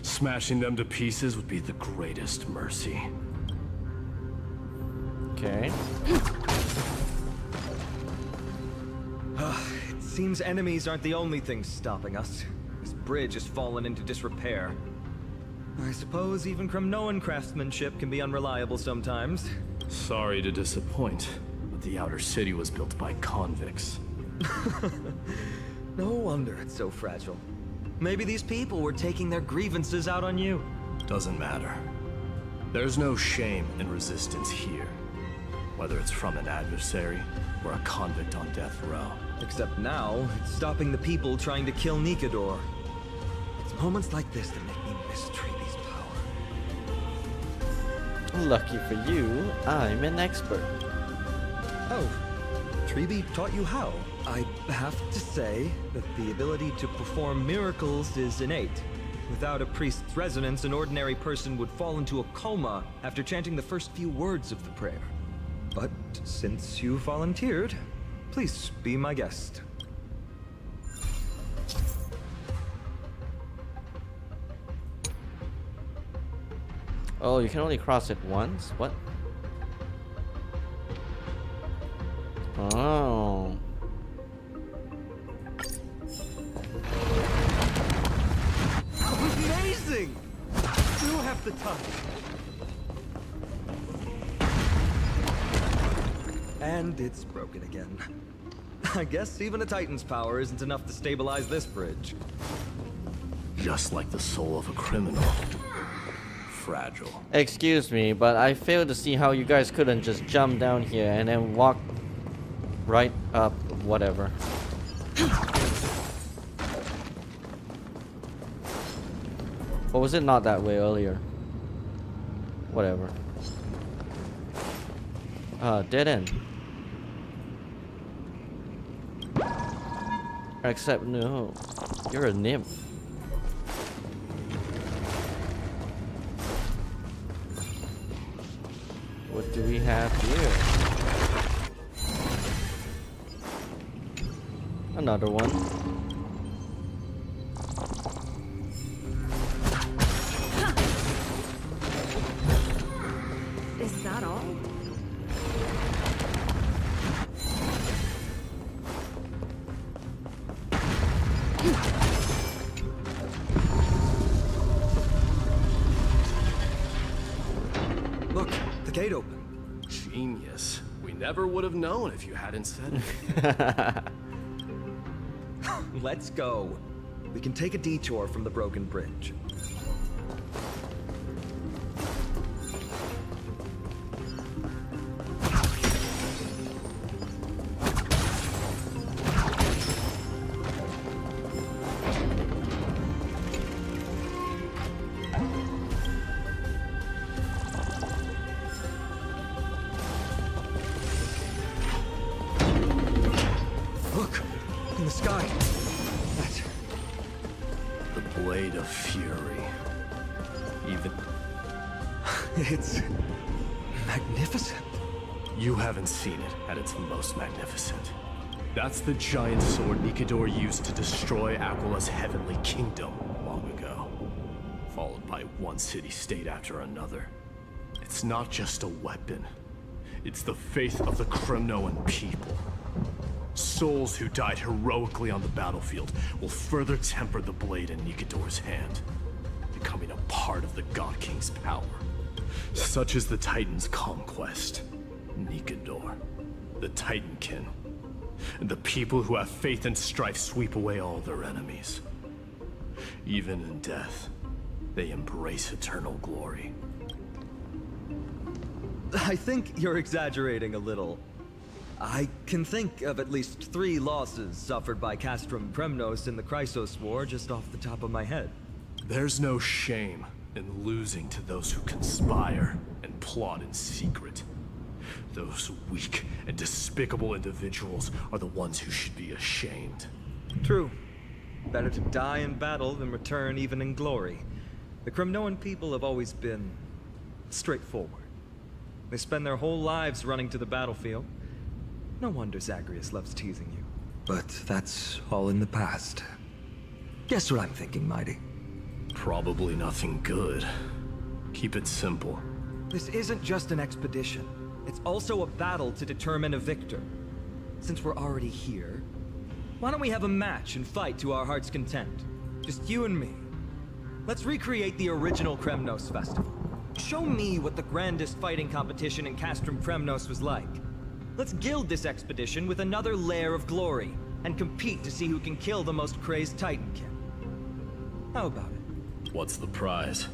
Smashing them to pieces would be the greatest mercy. Okay. It seems enemies aren't the only things stopping us. This bridge has fallen into disrepair. I suppose even Kremnoan craftsmanship can be unreliable sometimes. Sorry to disappoint, but the outer city was built by convicts. No wonder it's so fragile. Maybe these people were taking their grievances out on you. Doesn't matter. There's no shame in resistance here. Whether it's from an adversary or a convict on death row. Except now, it's stopping the people trying to kill Nikador. It's moments like this that make me miss Treeby's power. Lucky for you, I'm an expert. Oh, Treeby taught you how? I have to say that the ability to perform miracles is innate. Without a priest's resonance, an ordinary person would fall into a coma after chanting the first few words of the prayer. But since you volunteered, please be my guest. Oh, you can only cross it once? What? Oh. Amazing! You have the touch. And it's broken again. I guess even a Titan's power isn't enough to stabilize this bridge. Just like the soul of a criminal. Fragile. Excuse me, but I fail to see how you guys couldn't just jump down here and then walk right up, whatever. Or was it not that way earlier? Whatever. Dead end. Except no, you're a nymph. What do we have here? Another one. Is that all? Look, the gate open. Genius. We never would have known if you hadn't said it. Let's go. We can take a detour from the broken bridge. Look, in the sky. That's The blade of fury. Even it's magnificent. you haven't seen it at its most magnificent. That's the giant sword Nikador used to destroy Aquila's heavenly kingdom long ago. Followed by one city-state after another. It's not just a weapon. It's the faith of the Kremnoan people. Souls who died heroically on the battlefield will further temper the blade in Nikador's hand, becoming a part of the God King's power. Such is the Titan's conquest. Nikador, the Titankin, and the people who have faith and strife sweep away all their enemies. Even in death, they embrace eternal glory. I think you're exaggerating a little. I can think of at least 3 losses suffered by Castrum Premnos in the Chrysos War just off the top of my head. There's no shame in losing to those who conspire and plot in secret. Those weak and despicable individuals are the ones who should be ashamed. True. Better to die in battle than return even in glory. The Kremnoan people have always been straightforward. They spend their whole lives running to the battlefield. No wonder Zagreus loves teasing you. But that's all in the past. Guess what I'm thinking, Mighty? Probably nothing good. Keep it simple. This isn't just an expedition. It's also a battle to determine a victor. Since we're already here, why don't we have a match and fight to our heart's content? Just you and me. Let's recreate the original Kremnos festival. Show me what the grandest fighting competition in Castrum Kremnos was like. Let's gild this expedition with another layer of glory, and compete to see who can kill the most crazed Titankin. How about it? What's the prize?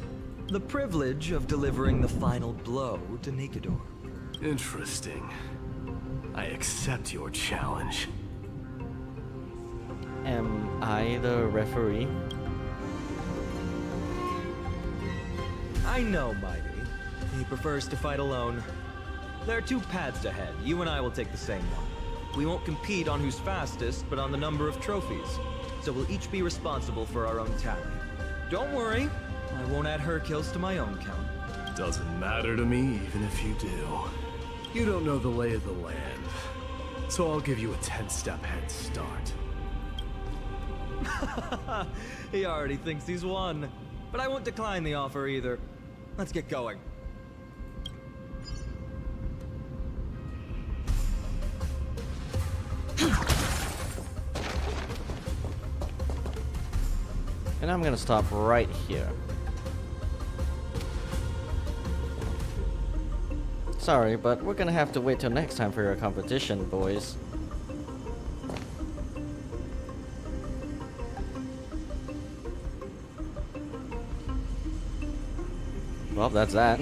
The privilege of delivering the final blow to Nikedor. Interesting. I accept your challenge. Am I the referee? I know, Mighty. He prefers to fight alone. There are two paths ahead. You and I will take the same one. We won't compete on who's fastest, but on the number of trophies. So we'll each be responsible for our own tally. Don't worry, I won't add her kills to my own count. Doesn't matter to me, even if you do. You don't know the lay of the land. So I'll give you a 10-step head start. He already thinks he's won. But I won't decline the offer either. Let's get going. And I'm gonna stop right here. Sorry, but we're gonna have to wait till next time for your competition, boys. Well, that's that.